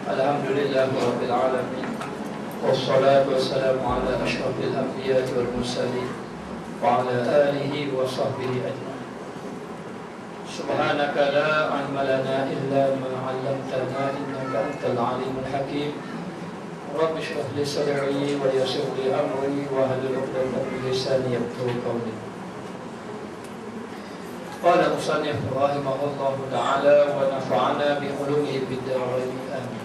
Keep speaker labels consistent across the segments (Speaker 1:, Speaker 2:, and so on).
Speaker 1: Alhamdulillah Rabbil Alamin. Wassalatu wassalamu ala ashrafil anbiya wal mursalin wa ala alihi wa sahbihi ajma'in. Subhanaka la ilma lana illa ma 'allamtana innaka antal alimul hakim. Rabbi shrah li sadri wa yassir li amri wa hlul 'uqdatam min lisani yafqahu qawli. Qala musannif rahimahullahu ta'ala wa nafa'ana bi ulumihi fid darain amin.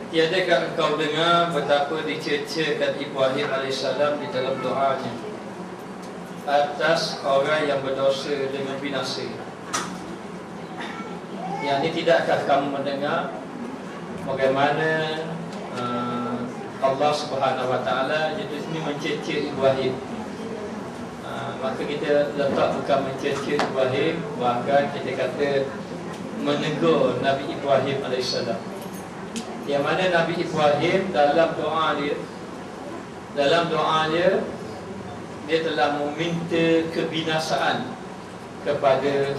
Speaker 1: Tiadakah engkau dengar betapa diceritakan Ibrahim AS di dalam doanya atas orang yang berdosa dengan binasa? Yang ini tidakkah kamu mendengar bagaimana Allah Subhanahu Wa Taala di sini mencerita Ibrahim? Maka kita letak bukan mencerita Ibrahim, bahkan kita kata menegur Nabi Ibrahim AS. Yang mana Nabi Ibrahim dalam doa dia telah meminta kebinasaan kepada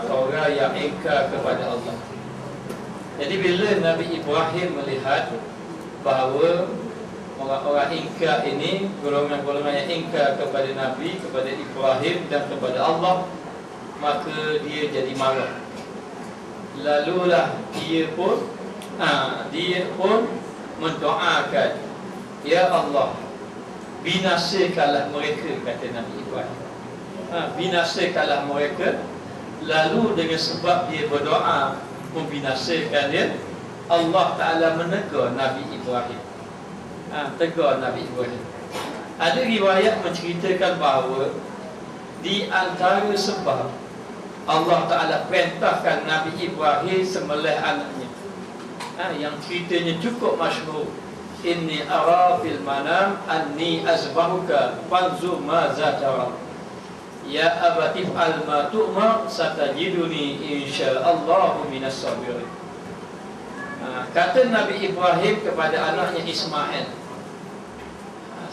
Speaker 1: orang yang ingkar kepada Allah. Jadi bila Nabi Ibrahim melihat bahawa orang-orang ingkar ini, golongan-golongan yang ingkar kepada Nabi, kepada Ibrahim dan kepada Allah, maka dia jadi marah. Lalulah dia pun mendoakan, ya Allah, binasakanlah mereka, kata Nabi Ibrahim. Binasakanlah mereka. Lalu dengan sebab dia berdoa membinasakan dia, Allah Ta'ala menegur Nabi Ibrahim. Tegur Nabi Ibrahim. Ada riwayat menceritakan bahawa di antara sebab Allah Ta'ala perintahkan Nabi Ibrahim sembelih anaknya, yang ceritanya cukup masyhur, inni ara fil manam anni azbahuka fanzur maza tara ya abati fa'al ma tu'mar satajiduni insyaallah minas sabirin. Kata Nabi Ibrahim kepada anaknya Ismail,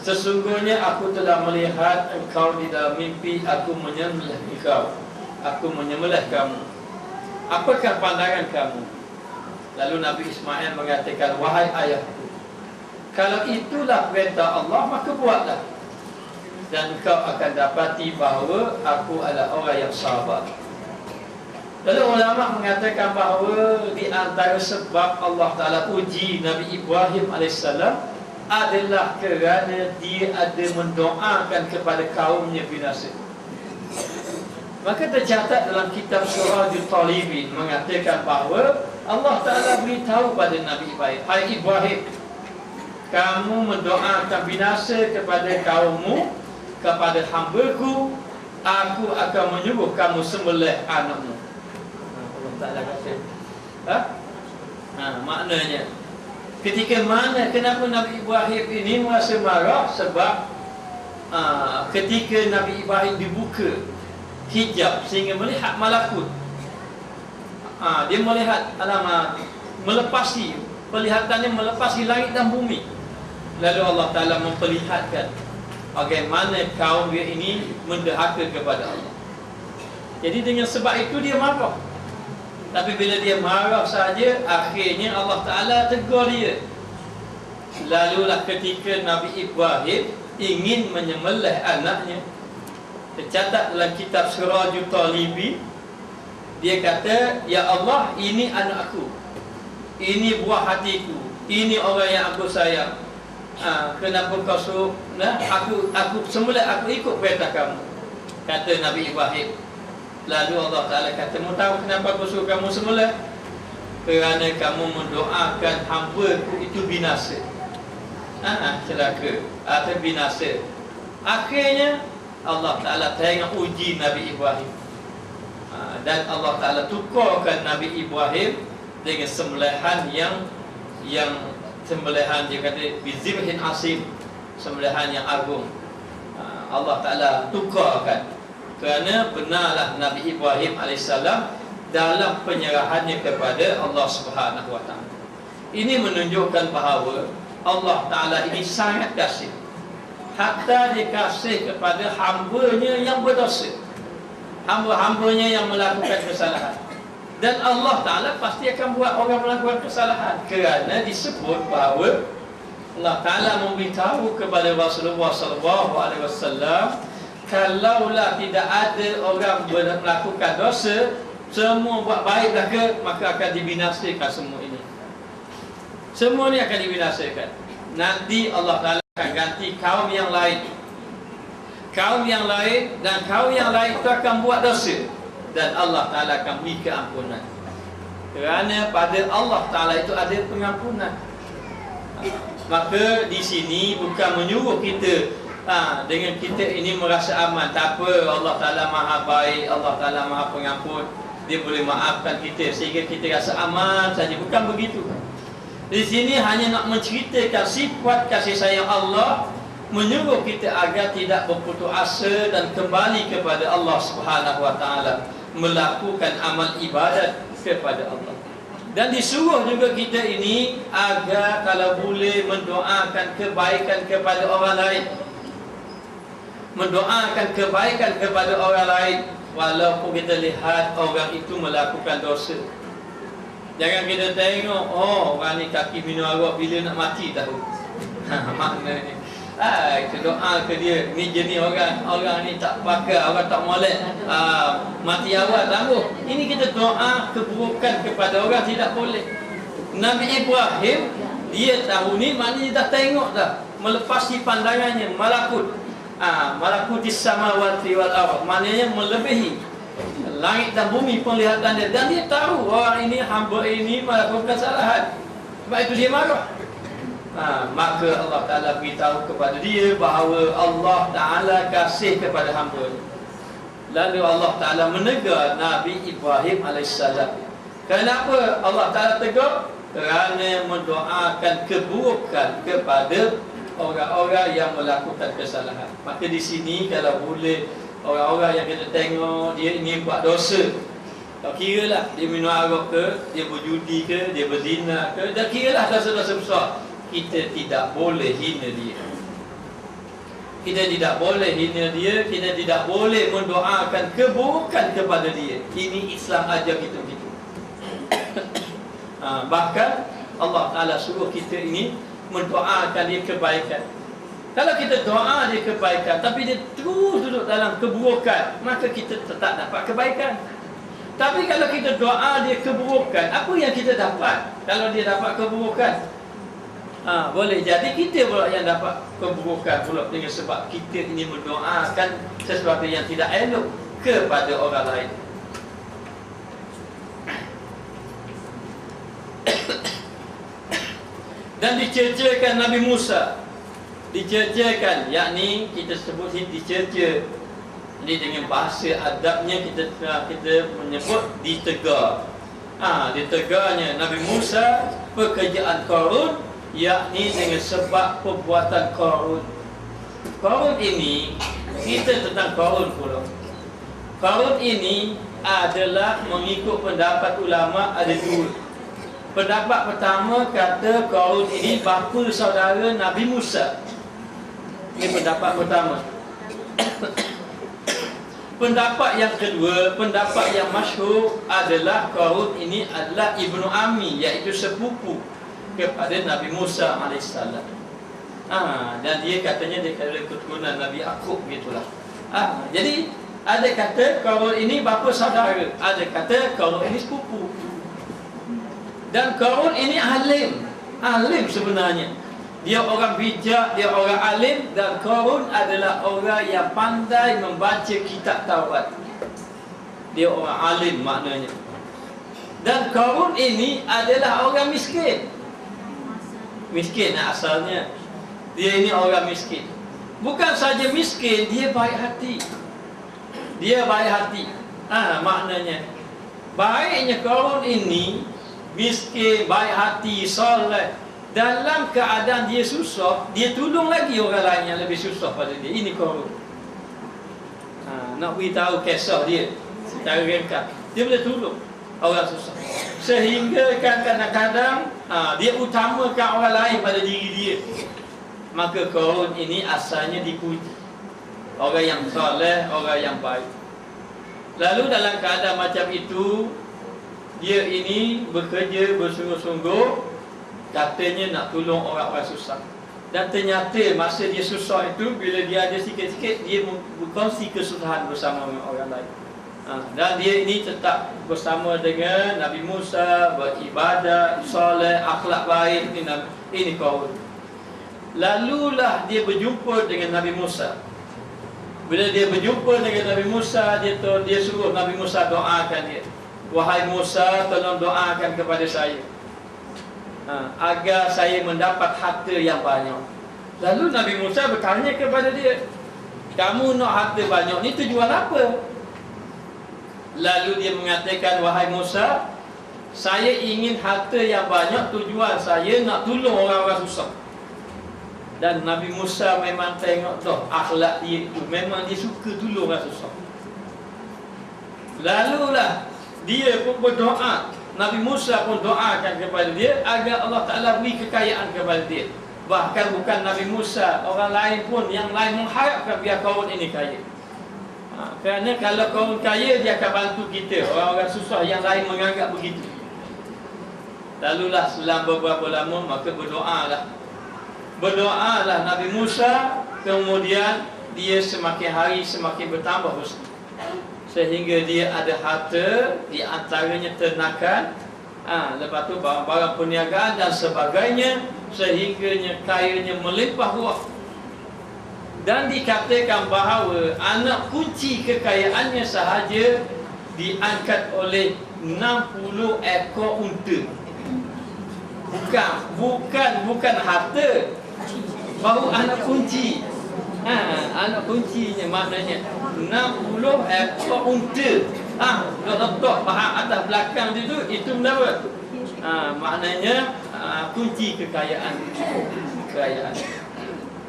Speaker 1: sesungguhnya aku telah melihat engkau di dalam mimpi, aku menyembelih engkau, aku menyembelih kamu. Apakah pandangan kamu? Lalu Nabi Ismail mengatakan, wahai ayahku, kalau itulah perintah Allah, maka buatlah, dan kau akan dapati bahawa aku adalah orang yang sabar. Lalu ulama mengatakan bahawa di antara sebab Allah Ta'ala uji Nabi Ibrahim AS adalah kerana dia ada mendoakan kepada kaumnya binasa. Maka tercatat dalam kitab Surajul Talibin mengatakan bahawa Allah Ta'ala beritahu pada Nabi Ibrahim, hai Ibrahim, kamu mendoakan binasa kepada kaummu, kepada hamba-Ku, aku akan menyuruh kamu sembelih anakmu. Allah Ta'ala kata, maknanya ketika mana, kenapa Nabi Ibrahim ini merasa marah? Sebab ketika Nabi Ibrahim dibuka hijab sehingga melihat malakut, dia melihat alamat, melepasi, pelihatannya melepasi langit dan bumi. Lalu Allah Ta'ala memperlihatkan bagaimana kaum dia ini mendahaka kepada Allah. Jadi dengan sebab itu dia marah. Tapi bila dia marah saja, akhirnya Allah Ta'ala tegur dia. Lalulah ketika Nabi Ibrahim ingin menyembelih anaknya, tercatat dalam kitab Surajul Talibin, dia kata, ya Allah, ini anakku, ini buah hatiku, ini orang yang aku sayang. Kenapa kau suruh aku sembelih, aku ikut perintah kamu, kata Nabi Ibrahim. Lalu Allah Ta'ala kata, mu tahu kenapa aku suruh kamu sembelih? Kerana kamu mendoakan hamba-Ku itu binasa, celaka atau binasa. Akhirnya Allah Ta'ala tengok uji Nabi Ibrahim, dan Allah Ta'ala tukarkan Nabi Ibrahim dengan sembelihan yang sembelihan, dia kata bizibhin asim, sembelihan yang agung. Allah Ta'ala tukarkan kerana benarlah Nabi Ibrahim AS dalam penyerahannya kepada Allah Subhanahu Wa Ta'ala. Ini menunjukkan bahawa Allah Ta'ala ini sangat kasih, hatta dia kasih kepada hamba-Nya yang berdosa. hamba-hambanya yang melakukan kesalahan. Dan Allah Ta'ala pasti akan buat orang melakukan kesalahan, kerana disebut bahawa Allah Ta'ala memberitahu kepada Rasulullah SAW, kalaulah tidak ada orang melakukan dosa, semua buat baik dah ke, maka akan dibinasakan semua ini. Semua ni akan dibinasakan. Nanti Allah Ta'ala akan ganti kaum yang lain. Kaum yang lain, dan kaum yang lain itu akan buat dosa, dan Allah Ta'ala akan beri keampunan. Kerana pada Allah Ta'ala itu ada pengampunan. Maka di sini bukan menyuruh kita dengan kita ini merasa aman. Tak apa, Allah Ta'ala maha baik, Allah Ta'ala maha pengampun, Dia boleh maafkan kita sehingga kita rasa aman saja. Bukan begitu. Di sini hanya nak menceritakan sifat kasih sayang Allah, menyuruh kita agar tidak berputus asa dan kembali kepada Allah Subhanahu Wa Ta'ala, melakukan amal ibadat kepada Allah. Dan disuruh juga kita ini agar kalau boleh mendoakan kebaikan kepada orang lain. Mendoakan kebaikan kepada orang lain walaupun kita lihat orang itu melakukan dosa. Jangan kita tengok, oh orang ni kaki minum arak bila nak mati tahu. Maknanya kita doa ke dia, ni jenis orang ni tak pakai, orang tak molek, mati awal tangguh. Ini kita doa keburukan kepada orang tidak boleh. Nabi Ibrahim, dia tahu ni, maknanya dah tengok dah, melepasi pandangannya, malakut. Malakutis samawati wal ardh, maknanya melebihi langit dan bumi penglihatan dia. Dan dia tahu orang ini, hamba ini melakukan kesalahan, sebab itu dia marah. Maka Allah Ta'ala beritahu kepada dia bahawa Allah Ta'ala kasih kepada hamba. Lalu Allah Ta'ala menegur Nabi Ibrahim AS. Kenapa Allah Ta'ala tegur? Kerana mendoakan keburukan kepada orang-orang yang melakukan kesalahan. Maka di sini kalau boleh, orang-orang yang kita tengok dia ini buat dosa, tak kira lah dia minum arak ke, dia berjudi ke, dia berzina ke, tak kira lah dosa-dosa besar, kita tidak boleh hina dia. Kita tidak boleh hina dia, kita tidak boleh mendoakan keburukan kepada dia. Ini Islam ajar kita begitu. Bahkan Allah Ta'ala suruh kita ini mendoakan dia kebaikan. Kalau kita doa dia kebaikan tapi dia terus duduk dalam keburukan, maka kita tetap dapat kebaikan. Tapi kalau kita doa dia keburukan, apa yang kita dapat kalau dia dapat keburukan? Boleh jadi kita pula yang dapat keburukan pula, dengan sebab kita ini mendoakan sesuatu yang tidak elok kepada orang lain. Dan dicercakan Nabi Musa, dicercakan, yakni kita sebut ini dicerca. Ini dengan bahasa adabnya kita menyebut ditegar. Ditegarnya Nabi Musa pekerjaan Qarun, yakni dengan sebab perbuatan Qarun. Qarun ini, kita tentang Qarun pula. Qarun ini adalah mengikut pendapat ulama ada dua. Pendapat pertama kata Qarun ini bapa saudara Nabi Musa. Ini pendapat pertama. Pendapat yang kedua, pendapat yang masyhur adalah Qarun ini adalah ibnu ammi, iaitu sepupu kepada Nabi Musa AS. Dan dia katanya dia dari keturunan Nabi Yaqub gitulah. Jadi ada kata Qarun ini bapa saudara, ada kata Qarun ini sepupu. Dan Qarun ini alim sebenarnya. Dia orang bijak, dia orang alim, dan Qarun adalah orang yang pandai membaca kitab Taurat. Dia orang alim maknanya. Dan Qarun ini adalah orang miskin. Miskin asalnya. Dia ini orang miskin. Bukan saja miskin, dia baik hati. Dia baik hati. Maknanya baiknya Qarun ini miskin, baik hati, soleh. Dalam keadaan dia susah, dia tolong lagi orang lain yang lebih susah pada dia. Ini Qarun. Nak beritahu kisah dia secara ringkas. Dia boleh tolong orang susah, sehingga kadang-kadang dia utamakan orang lain pada diri dia. Maka Qarun ini asalnya dipuji, orang yang soleh, orang yang baik. Lalu dalam keadaan macam itu, dia ini bekerja bersungguh-sungguh, katanya nak tolong orang-orang susah. Dan ternyata masa dia susah itu, bila dia ada sikit-sikit, dia berkongsi kesusahan bersama dengan orang lain. Dan dia ini tetap bersama dengan Nabi Musa, beribadat, soleh, akhlak baik. Ini kaum. Lalulah dia berjumpa dengan Nabi Musa. Bila dia berjumpa dengan Nabi Musa, dia suruh Nabi Musa doakan dia. Wahai Musa, tolong doakan kepada saya, agar saya mendapat harta yang banyak. Lalu Nabi Musa bertanya kepada dia, kamu nak harta banyak ni tujuan apa? Lalu dia mengatakan, wahai Musa, saya ingin harta yang banyak, tujuan saya nak tolong orang-orang susah. Dan Nabi Musa memang tengok dah akhlak dia itu, memang dia suka tolong orang susah. Lalulah dia pun berdoa, Nabi Musa pun doakan kepada dia agar Allah Ta'ala beri kekayaan kepada dia. Bahkan bukan Nabi Musa, orang lain pun, yang lain mengharapkan biar kaum ini kaya. Kerana kalau kaum kaya, dia akan bantu kita. Orang-orang susah yang lain menganggap begitu. Lalulah selang beberapa lama, maka berdoalah Nabi Musa. Kemudian dia semakin hari semakin bertambah husni, sehingga dia ada harta, di antaranya ternakan, lepas tu barang-barang perniagaan dan sebagainya, sehingga kayanya melimpah ruah. Dan dikatakan bahawa anak kunci kekayaannya sahaja diangkat oleh 60 ekor unta. Bukan harta, baru anak kunci. Anak kuncinya maknanya 60 ekor unta. Letak faham atas belakang itu mendapat. Maknanya kunci kekayaan.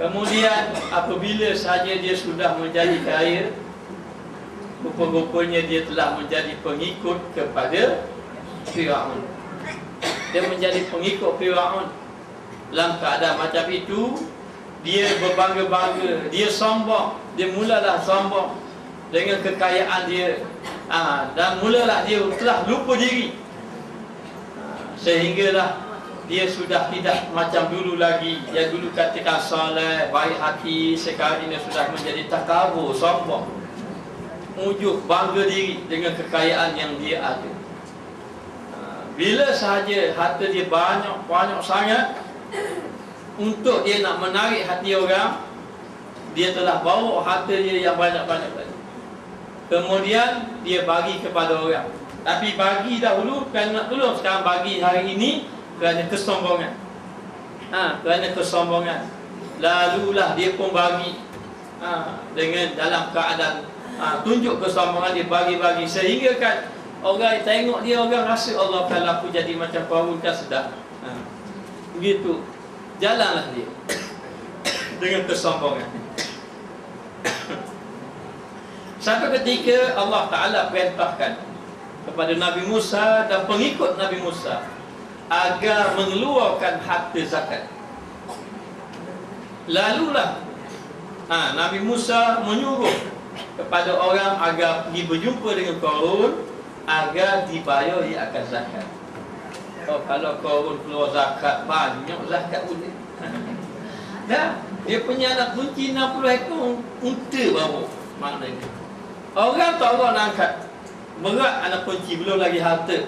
Speaker 1: Kemudian apabila saja dia sudah menjadi kaya, rupa-rupanya dia telah menjadi pengikut kepada Firaun. Dia menjadi pengikut Firaun. Dalam keadaan macam itu, dia berbangga-bangga, dia sombong. Dia mulalah sombong dengan kekayaan dia, dan mulalah dia telah lupa diri, sehinggalah dia sudah tidak macam dulu lagi. Yang dulu katakan soleh, baik hati, sekarang ini sudah menjadi takabur, sombong, ujub, bangga diri dengan kekayaan yang dia ada. Bila sahaja harta dia banyak sangat, untuk dia nak menarik hati orang, dia telah bawa harta dia yang banyak-banyak tadi. Kemudian dia bagi kepada orang. Tapi bagi dahulu kerana nak tolong, sekarang bagi hari ini kerana kesombongan. Kerana kesombongan. Lalulah dia pun bagi, dengan dalam keadaan tunjuk kesombongan, dia bagi-bagi, sehingga kan orang tengok dia, orang rasa Allah, kalau aku jadi macam Qarun kan sedap. Begitu jalanlah dia dengan kesombongan. Satu ketika Allah Ta'ala perintahkan kepada Nabi Musa dan pengikut Nabi Musa agar mengeluarkan harta zakat. Lalulah Nabi Musa menyuruh kepada orang agar pergi berjumpa dengan Qarun agar dibayari akan zakat. Kalau Qarun keluar zakat, banyak zakat boleh. Dah, dia punya anak kunci 60 ekor unta baru. Maknanya orang tak Allah nak angkat, berat anak kunci, belum lagi harta.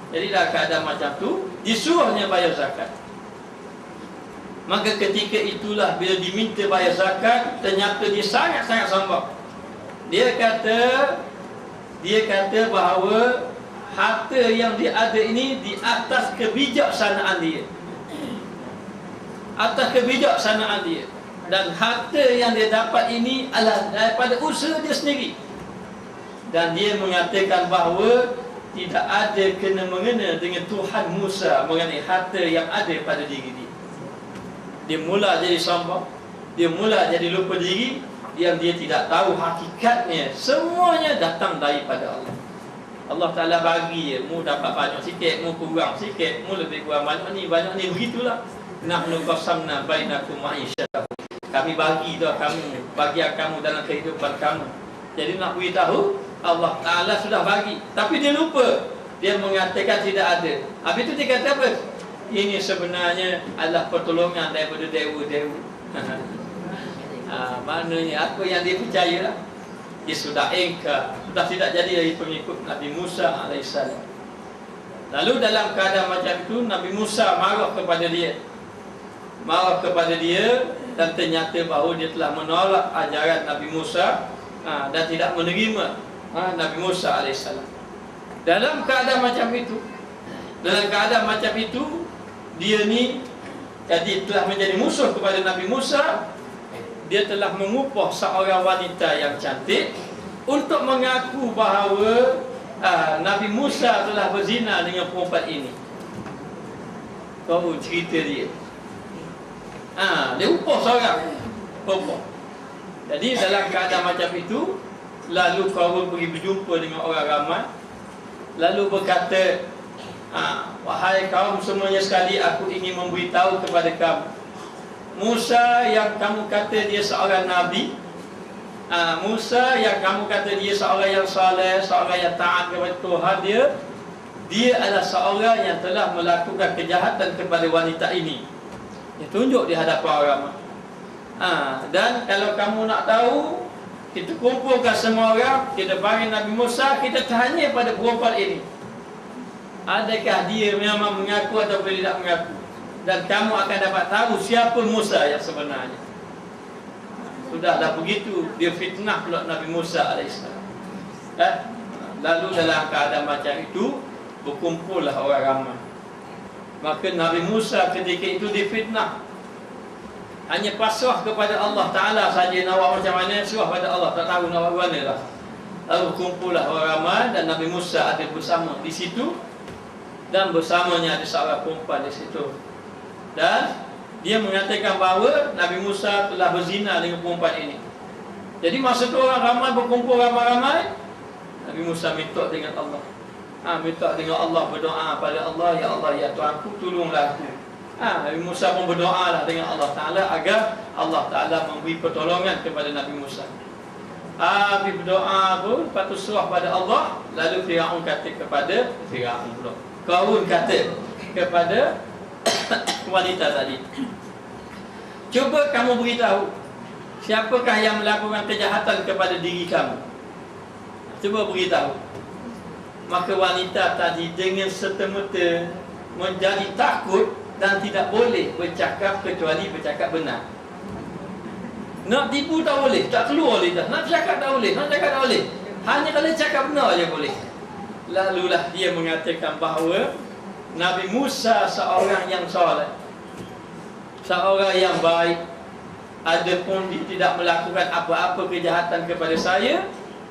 Speaker 1: Jadi dah keadaan macam tu, disuruhnya bayar zakat. Maka ketika itulah bila diminta bayar zakat, ternyata dia sangat-sangat sombong. Dia kata bahawa harta yang dia ada ini di atas kebijaksanaan dia. Atas kebijaksanaan dia. Dan harta yang dia dapat ini adalah daripada usaha dia sendiri. Dan dia mengatakan bahawa tidak ada kena-mengena dengan Tuhan Musa mengenai harta yang ada pada diri dia. Dia mula jadi sombong, dia mula jadi lupa diri, yang dia tidak tahu hakikatnya semuanya datang daripada Allah. Allah Ta'ala bagi je, mu dapat banyak sikit, mu kurang sikit, mu lebih kurang banyak ni, begitulah. Nahnu qasamna bainakum ma'isyatakum. Kami bagi dah kamu, bagian kamu dalam kehidupan kamu. Jadi nak beritahu Allah Ta'ala sudah bagi, tapi dia lupa. Dia mengatakan tidak ada. Habis itu dia kata apa? Ini sebenarnya adalah pertolongan daripada dewa-dewa. Maknanya apa yang dia percaya lah, dia sudah engkar, sudah tidak jadi lagi pengikut Nabi Musa AS. Lalu dalam keadaan macam itu, Nabi Musa marah kepada dia, dan ternyata bahawa dia telah menolak ajaran Nabi Musa, dan tidak menerima Nabi Musa AS. Dalam keadaan macam itu, dia ni jadi telah menjadi musuh kepada Nabi Musa. Dia telah mengupah seorang wanita yang cantik untuk mengaku bahawa Nabi Musa telah berzina dengan perempuan ini. Kau cerita dia. Dia upah seorang perempuan. Jadi dalam keadaan macam itu, lalu Qarun pergi berjumpa dengan orang ramai, lalu berkata, wahai kaum semuanya sekali, aku ingin memberitahu kepada kamu, Musa yang kamu kata dia seorang nabi, Musa yang kamu kata dia seorang yang saleh, seorang yang taat kepada Tuhan, dia adalah seorang yang telah melakukan kejahatan kepada wanita ini. Dia tunjuk di hadapan orang. Dan kalau kamu nak tahu, kita kumpulkan semua orang, kita panggil Nabi Musa, kita tanya pada perempuan ini, adakah dia memang mengaku atau tidak mengaku, dan kamu akan dapat tahu siapa Musa yang sebenarnya. Sudahlah begitu, dia fitnah pula Nabi Musa AS. Lalu dalam keadaan macam itu, berkumpullah orang ramai. Maka Nabi Musa ketika itu difitnah, hanya pasrah kepada Allah Ta'ala saja, nak buat macam mana, serah pada Allah, tak tahu nak buat mana lah. Lalu berkumpullah orang ramai, dan Nabi Musa ada bersama di situ, dan bersamanya ada seorang perempuan di situ. Dan dia mengatakan bahawa Nabi Musa telah berzina dengan perempuan ini. Jadi masa tu orang ramai berkumpul ramai-ramai, Nabi Musa minta dengan Allah. Minta dengan Allah, berdoa pada Allah, ya Allah, ya Tuhanku, tolonglah aku. Nabi Musa pun berdoa lah dengan Allah Ta'ala agar Allah Ta'ala memberi pertolongan kepada Nabi Musa. Habis berdoa pun, lepas tu serah pada Allah. Lalu Firaun kata kepada Qarun kata kepada wanita tadi, cuba kamu beritahu siapakah yang melakukan kejahatan kepada diri kamu. Cuba beritahu. Maka wanita tadi dengan serta-merta menjadi takut dan tidak boleh bercakap kecuali bercakap benar. Nak tipu tak boleh, tak keluar lidah. Nak cakap tak boleh, hanya kalau cakap benar je boleh. Lalulah dia mengatakan bahawa Nabi Musa seorang yang soleh, seorang yang baik, adapun dia tidak melakukan apa-apa kejahatan kepada saya,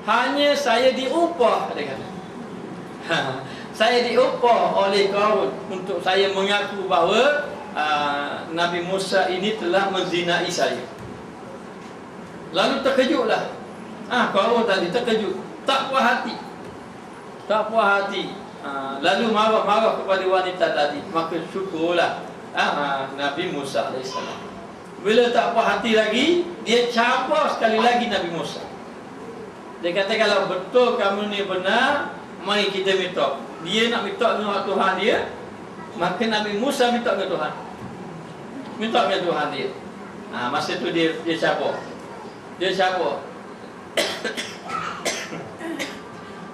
Speaker 1: hanya saya diupah, dia kata. Saya diupah oleh Qarun untuk saya mengaku bahawa Nabi Musa ini telah menzinai saya. Lalu terkejutlah Qarun tadi, terkejut, tak puas hati. Lalu marah kepada wanita tadi. Maka syukurlah Nabi Musa AS. Bila tak puas hati lagi, dia cabar sekali lagi Nabi Musa. Dia kata, kalau betul kamu ni benar, mari kita minta. Dia nak minta dengan Tuhan dia, maka Nabi Musa minta dengan Tuhan. Minta dengan Tuhan dia. Masa tu dia cabar.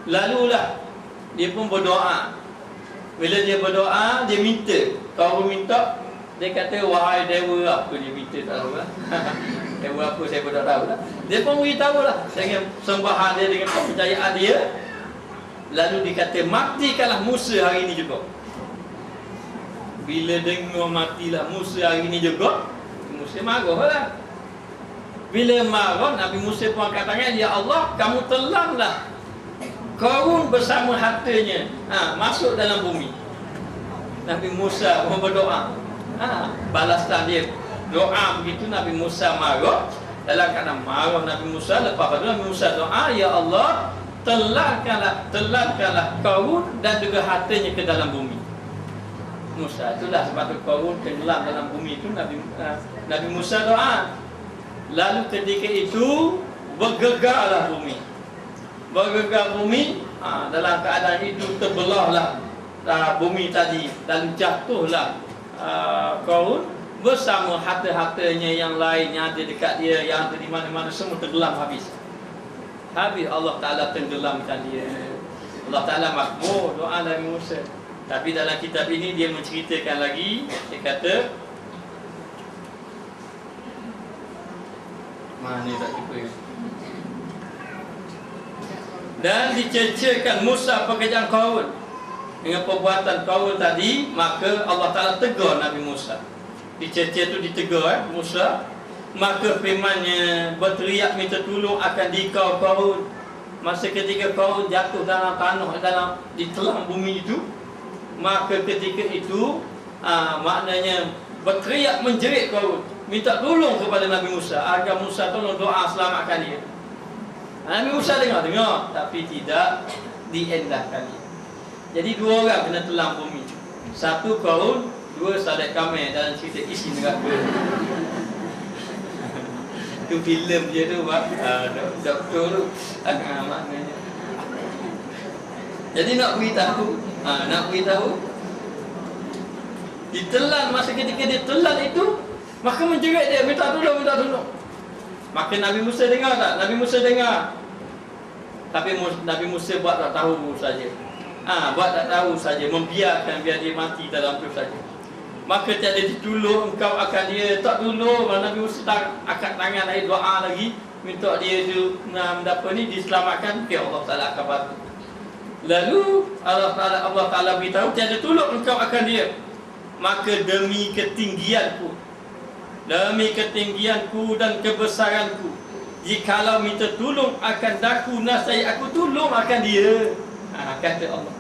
Speaker 1: Lalulah dia pun berdoa. Bila dia berdoa, dia minta. Kalau minta, dia kata, wahai dewa apa dia minta, tak tahu lah. Dewa apa saya pun tak tahu lah. Dia pun beritahu lah dengan sembahan dia, dengan kepercayaan dia. Lalu dia kata, matikanlah Musa hari ini juga. Bila dengar matilah Musa hari ini juga, Musa marah lah. Bila marah, Nabi Musa pun angkat tangan, ya Allah, kamu telanlah Qarun bersama hartanya masuk dalam bumi. Nabi Musa pun berdoa. Balaslah dia doa begitu. Nabi Musa marah. Dalam keadaan marah Nabi Musa, lepas itu Nabi Musa doa, ya Allah, telankanlah Qarun dan juga hartanya ke dalam bumi. Musa, itulah sebab itu Qarun tenggelam dalam bumi itu. Nabi Musa doa. Lalu ketika itu bergegarlah bumi. bergegar bumi, dalam keadaan itu terbelahlah bumi tadi, dan jatuhlah Qarun bersama harta-hartanya yang lain yang ada dekat dia, yang ada di mana-mana, semua tenggelam habis. Allah Ta'ala tenggelamkan dia. Allah Ta'ala makmur doa Nabi Musa. Tapi dalam kitab ini dia menceritakan lagi, dia kata mana tak jumpa ya? Dan dicercakan Musa pekerjaan Qarun dengan perbuatan Qarun tadi, maka Allah Ta'ala tegur Nabi Musa. Dicerca tu ditegur Musa, maka firman-Nya berteriak minta tolong akan dikau Qarun. Masa ketika Qarun jatuh dalam tanah, ditelan bumi itu, maka ketika itu maknanya berteriak menjerit Qarun, minta tolong kepada Nabi Musa agar Musa tolong doa selamatkan dia. Nabi Musa dengar, tapi tidak diendahkan dia. Jadi dua orang kena telan bumi. Satu Qarun, dua Sadat Kamil dalam cerita isi neraka. Itu filem je tu, doktor tu. Maknanya. Jadi nak beritahu, ditelan, masa ketika dia telan itu, maka menjerit dia, minta tolong. Maka Nabi Musa dengar tak? Nabi Musa dengar. Tapi Nabi Musa buat tak tahu saja. Buat tak tahu saja, membiarkan biar dia mati dalam tu saja. Maka tiada ditolong engkau akan dia. Tak tolong, Nabi Musa angkat tangan air doa lagi, minta dia tu mendapat ni diselamatkan. Allah Ta'ala akan bantu. Lalu Allah Ta'ala beritahu, tiada tolong engkau akan dia. Maka demi ketinggianku dan kebesaranku, jikalau minta tolong akan daku, nasai aku tolong akan dia. Kata Allah,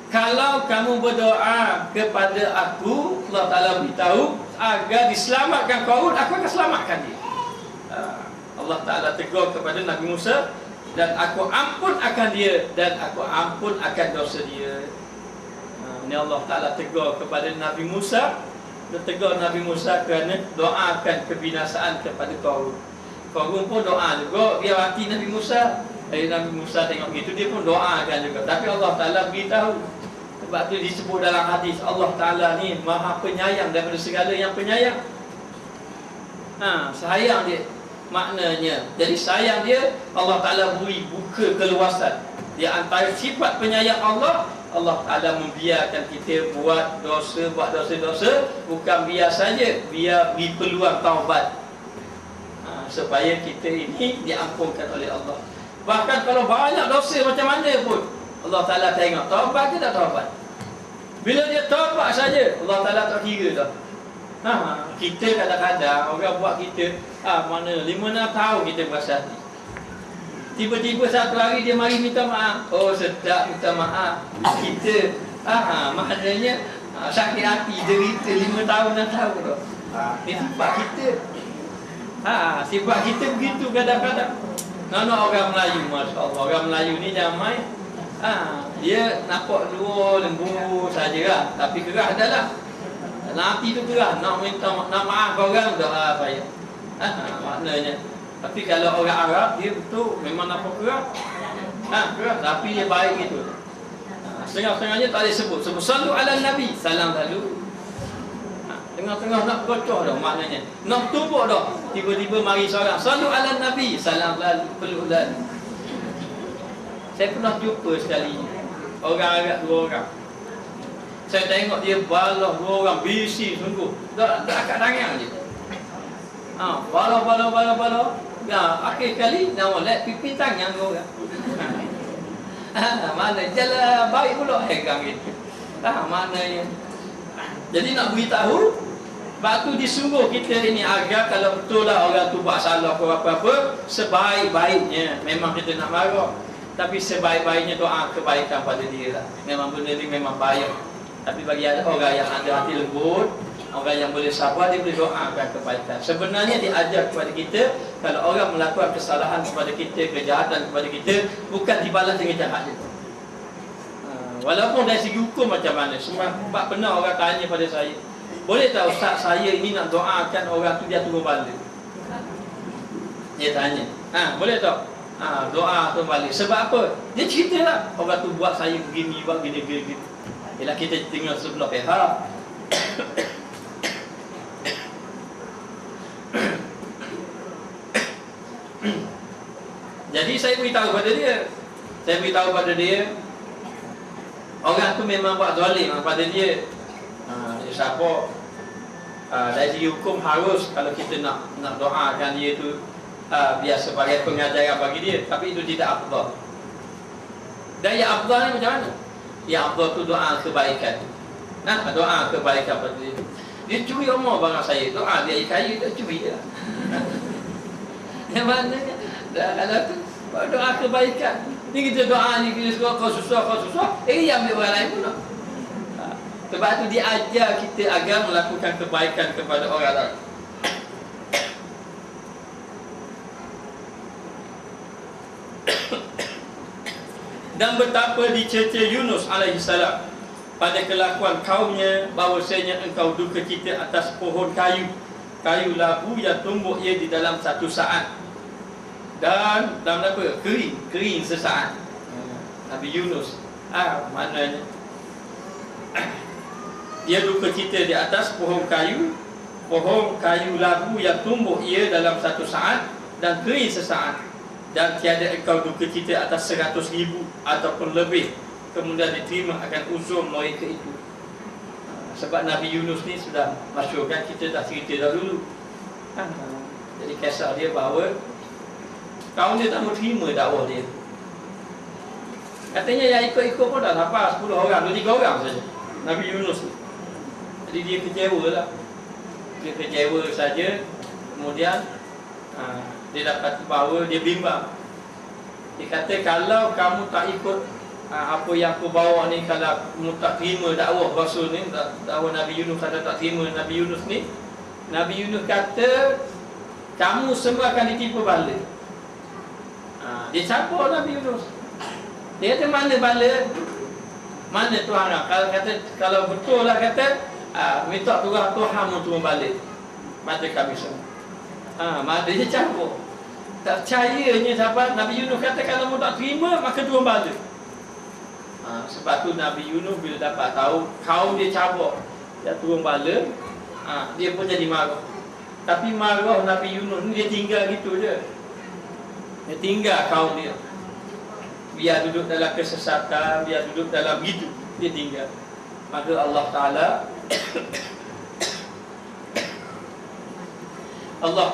Speaker 1: kalau kamu berdoa kepada aku, Allah Ta'ala beritahu, agar diselamatkan Qarun, aku akan selamatkan dia. Allah Ta'ala tegur kepada Nabi Musa, dan aku ampun akan dia, dan aku ampun akan dosa dia. Ini Allah Ta'ala tegur kepada Nabi Musa. Dia tegur Nabi Musa kerana doakan kebinasaan kepada Qarun. Qarun pun doa juga biar mati Nabi Musa. Nabi Musa tengok gitu, dia pun doakan juga. Tapi Allah Ta'ala beritahu. Sebab tu disebut dalam hadis, Allah Ta'ala ni maha penyayang daripada segala yang penyayang. Sayang dia maknanya. Jadi sayang dia, Allah Ta'ala beri buka keluasan. Di antara sifat penyayang Allah Ta'ala membiarkan kita buat dosa-dosa, bukan biar saja, biar beri peluang taubat, supaya kita ini diampunkan oleh Allah. Bahkan kalau banyak dosa macam mana pun, Allah Ta'ala tengok taubat ke tak taubat. Bila dia taubat saja, Allah Ta'ala tak kira dah. Kita kadang-kadang orang buat kita mana 5-6 tahun kita berasa hati. Tiba-tiba satu hari dia mari minta maaf. Oh sedap minta maaf. Kita maknanya sakit hati, derita 5 tahun 6 tahun dah. Ini sifat kita. Sifat kita begitu kadang-kadang. Nak orang Melayu, Masya Allah, orang Melayu ni jangan main. Dia nampak luar lembu sajalah, tapi keras dah lah. Hati tu keras, nak maaf orang dah payah. Maknanya. Tapi kalau orang Arab, dia betul memang nampak keras. Keras, tapi dia baik gitu. Setengah-setengahnya tak boleh sebut. Sallu ala Nabi, salam lalu. Tengah-tengah nak kocoh dah maknanya. Nak tumbuk dah. Tiba-tiba mari seorang, sallu ala Nabi, salam lalu, peluk lalu. Saya pernah jumpa sekali orang Arab 2 orang. Saya tengok dia balah 2 orang, bisi sungguh. Tak angkat tangan je. Balah. Akhir kali nak molek pipi tangan 2 orang. Mana jalan baik pula pegang gitu. Maknanya. Jadi nak beritahu, waktu disuruh kita ini agar kalau betul lah orang tu buat salah ke apa-apa, sebaik-baiknya memang kita nak marah. Tapi sebaik-baiknya doa kebaikan pada dia lah. Memang benda ni memang baik. Tapi bagi orang yang ada hati lembut, orang yang boleh sabar, dia boleh doakan kebaikan. Sebenarnya diajar kepada kita, kalau orang melakukan kesalahan kepada kita, kejahatan kepada kita, bukan dibalas dengan jahat itu. Walaupun dari segi hukum macam mana. Sebab pernah orang tanya pada saya, boleh tak Ustaz saya ini nak doakan orang tu dia turun bala? Dia tanya, boleh tak? doa tu balik. Sebab apa? Dia cerita lah, orang tu buat saya begini, buat gini. Ialah kita tinggal sebelah pihak. Jadi saya beritahu pada dia, orang tu memang buat zalim pada dia. Siapa dari segi hukum harus, kalau kita nak doakan dia tu biar sebagai pengajaran bagi dia, tapi itu tidak afdal. Dan yang afdal ni macam mana? Yang afdal tu doa kebaikan. Doa kebaikan pada dia. Dia curi umur barang saya, doa dia kaya, dia curi je lah. Yang mana kalau tu doa kebaikan. Ni kita doa ni, kita suruh kau susah. Yang ambil orang lain pun tak. Sebab tu dia ajar kita agar melakukan kebaikan kepada orang lain. Dan betapa dicerca Yunus alaihissalam pada kelakuan kaumnya, bahawasanya engkau duka cita atas pohon kayu labu yang tumbuh ia di dalam satu saat, dan dalam apa? Kering sesaat. Nabi Yunus maknanya dia duka cita di atas pohon kayu labu yang tumbuh ia dalam satu saat dan kering sesaat, dan tiada engkau duka cita atas 100,000 ataupun lebih kemudian diterima akan uzur mereka itu. Sebab Nabi Yunus ni sudah masyhur kan, kita dah cerita dahulu. Jadi kisah dia bahawa kaum dia tak mau terima dakwah dia. Katanya yang ikut-ikut pun dah sampai 10 orang, 2-3 orang saja Nabi Yunus ni. Jadi dia kecewa lah. Dia kecewa saja. Kemudian dia dapat bahawa dia bimbang. Dia kata, kalau kamu tak ikut apa yang aku bawa ni, kalau kamu tak terima dakwah Rasul ni, dakwah Nabi Yunus, kata tak terima Nabi Yunus ni, Nabi Yunus kata kamu semua akan ditipu balik. Dia campur Nabi Yunus. Dia kata, mana bala? Mana Tuhan? Kalau betul lah kata, minta Tuhan turun balik pada kami semua. Maka dia campur. Tak percayanya sahabat Nabi Yunus kata, kalau mu tak terima maka turun balik. Sebab tu Nabi Yunus bila dapat tahu kaum dia cabut, dia turun balik, dia pun jadi marah. Tapi marah Nabi Yunus ni dia tinggal gitu je. Dia tinggal kaum dia. Biar duduk dalam kesesatan, biar duduk dalam gitu, dia tinggal. Maka Allah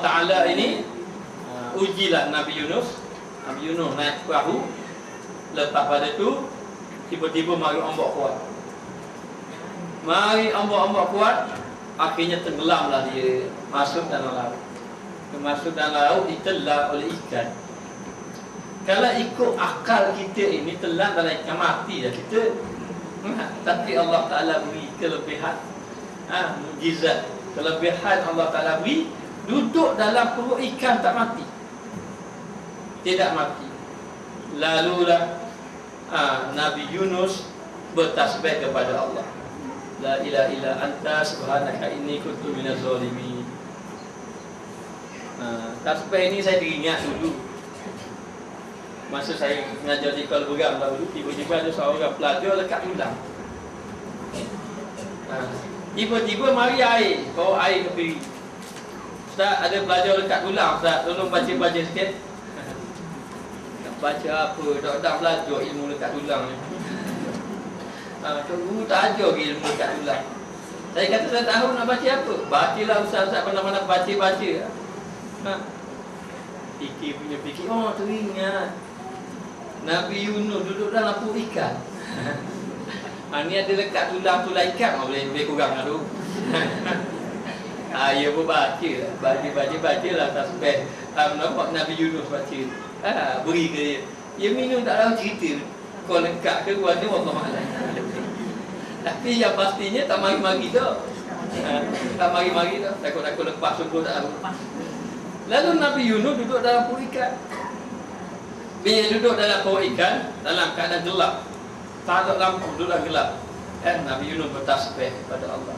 Speaker 1: Ta'ala ini ujilah Nabi Yunus. Nabi Yunus naik perahu. Lepas pada tu tiba-tiba mari ombak kuat. Akhirnya tenggelamlah dia, masuk dalam laut. Masuk dalam laut, ditelan oleh ikan. Kalau ikut akal kita ini, telan dalam ikan mati dah kita. Tapi Allah Ta'ala beri kelebihan, mukjizat, kelebihan Allah Ta'ala beri, duduk dalam perut ikan tak mati, tidak mati. Lalulah Nabi Yunus bertasbih kepada Allah, la ilaha illa anta subhanaka inni kuntu minaz zalimin. Tasbih ini saya teringat dulu masa saya mengajar di Kuala Berang dahulu. Tiba-tiba ada seorang pelajar lekat tulang. Tiba-tiba mari air, bawa air ke piring. Ustaz, ada pelajar lekat tulang Ustaz, tolong baca sikit. Nak baca apa? Dah belajar ilmu lekat tulang ni. Guru tak ajar ilmu lekat tulang. Saya kata saya tahu nak baca apa. Bacalah Ustaz mana-mana baca. Fikir, oh teringat Nabi Yunus duduk dalam perut ikan. Ni ada lekat tulang ikan, boleh kurang lah tu. Ya pun baca lah tasbih. Nampak Nabi Yunus baca. Beri ke dia. Dia minum tak tahu cerita. Kau lekat ke kuat ni, wallahualam. Tapi yang pastinya tak mari-mari dah. Tak mari-mari dah. Takut-takut lepas sungguh tak tahu. Lalu Nabi Yunus duduk dalam perut ikan. Bila duduk dalam perut ikan, dalam keadaan gelap, tak ada lampu, duduk dalam gelap, Nabi Yunus bertasbih kepada Allah.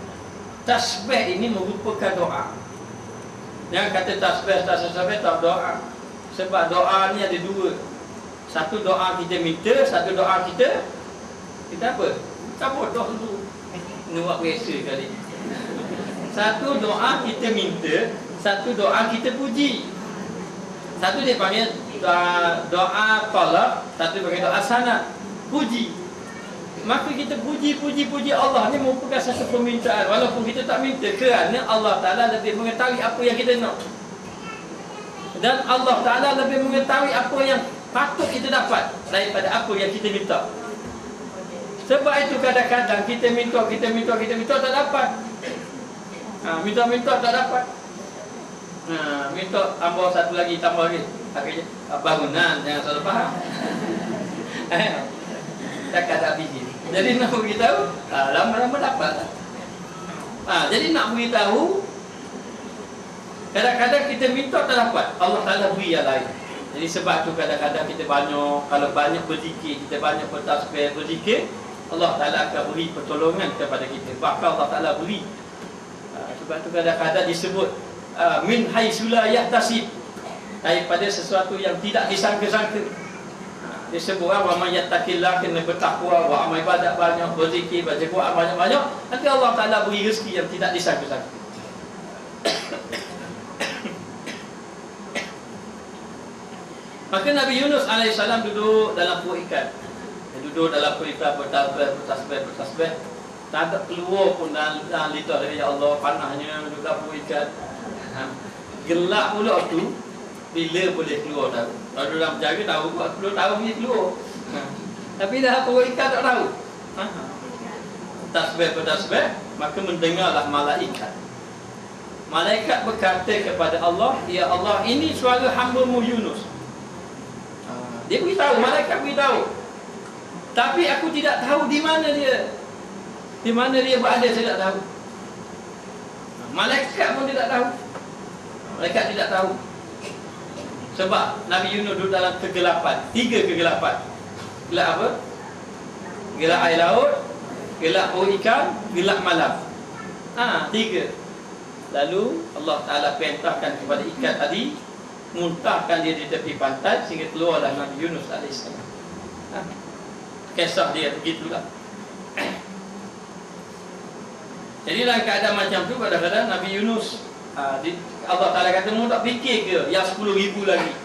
Speaker 1: Tasbih ini merupakan doa. Yang kata tasbih tak doa. Sebab doa ni ada dua. Satu doa kita minta, satu doa kita apa? Tak bodoh dulu. Ni buat biasa kali. Satu doa kita minta, satu doa kita puji. Satu dia panggil doa talab, satu panggil doa sanad, puji. Maka kita puji Allah ni merupakan satu permintaan walaupun kita tak minta, kerana Allah Ta'ala lebih mengetahui apa yang kita nak. Dan Allah Ta'ala lebih mengetahui apa yang patut kita dapat daripada apa yang kita minta. Sebab itu kadang-kadang kita minta tak dapat. Minta tak dapat. Minta tambah satu lagi, akhirnya bangunan, jangan salah faham. Takkan tak biji. Jadi nak beritahu, lama-lama dapat. Jadi nak beritahu, kadang-kadang kita minta tak dapat, Allah Ta'ala beri yang lain. Jadi sebab tu kadang-kadang kita banyak, kalau banyak berzikir, kita banyak bertasbih berzikir, Allah Ta'ala akan beri pertolongan kepada kita. Bahkan Allah Ta'ala beri. Sebab tu kadang-kadang disebut min haitsu la yahtasib, daripada sesuatu yang tidak disangka-sangka. Disebut wa man yattaqillah, kena bertakwa, wa amal ibadat banyak, berzikir, baca Quran banyak-banyak, nanti Allah Ta'ala beri rezeki yang tidak disangka-sangka. Maka Nabi Yunus AS duduk dalam perut ikan. Dia duduk dalam perut ikan, bertasbih. Tak ada keluar pun dalam lidah dia. Ya Allah, panahnya duduk dalam perut ikan. Gelap pula tu, bila boleh keluar tahu. Kalau dalam penjara tahu, 10 tahun ni keluar. Tapi dah perut ikan tak tahu. Bertasbih, maka mendengarlah malaikat. Malaikat berkata kepada Allah, ya Allah, ini suara hamba-Mu Yunus. Dia beritahu, malaikat beritahu. Tapi aku tidak tahu di mana dia. Di mana dia berada, saya tak tahu. Malaikat pun tidak tahu. Malaikat tidak tahu. Sebab Nabi Yunus duduk dalam kegelapan. 3 kegelapan. Gelap apa? Gelap air laut, gelap perut ikan, gelap malam. 3. Lalu Allah Ta'ala perintahkan kepada ikan tadi, muntahkan dia di tepi pantai sehingga keluarlah Nabi Yunus AS. Kisah dia begitulah. Jadi dalam keadaan macam tu, kadang-kadang Nabi Yunus, Allah Ta'ala kata, mu tak fikir ke yang 10,000 lagi,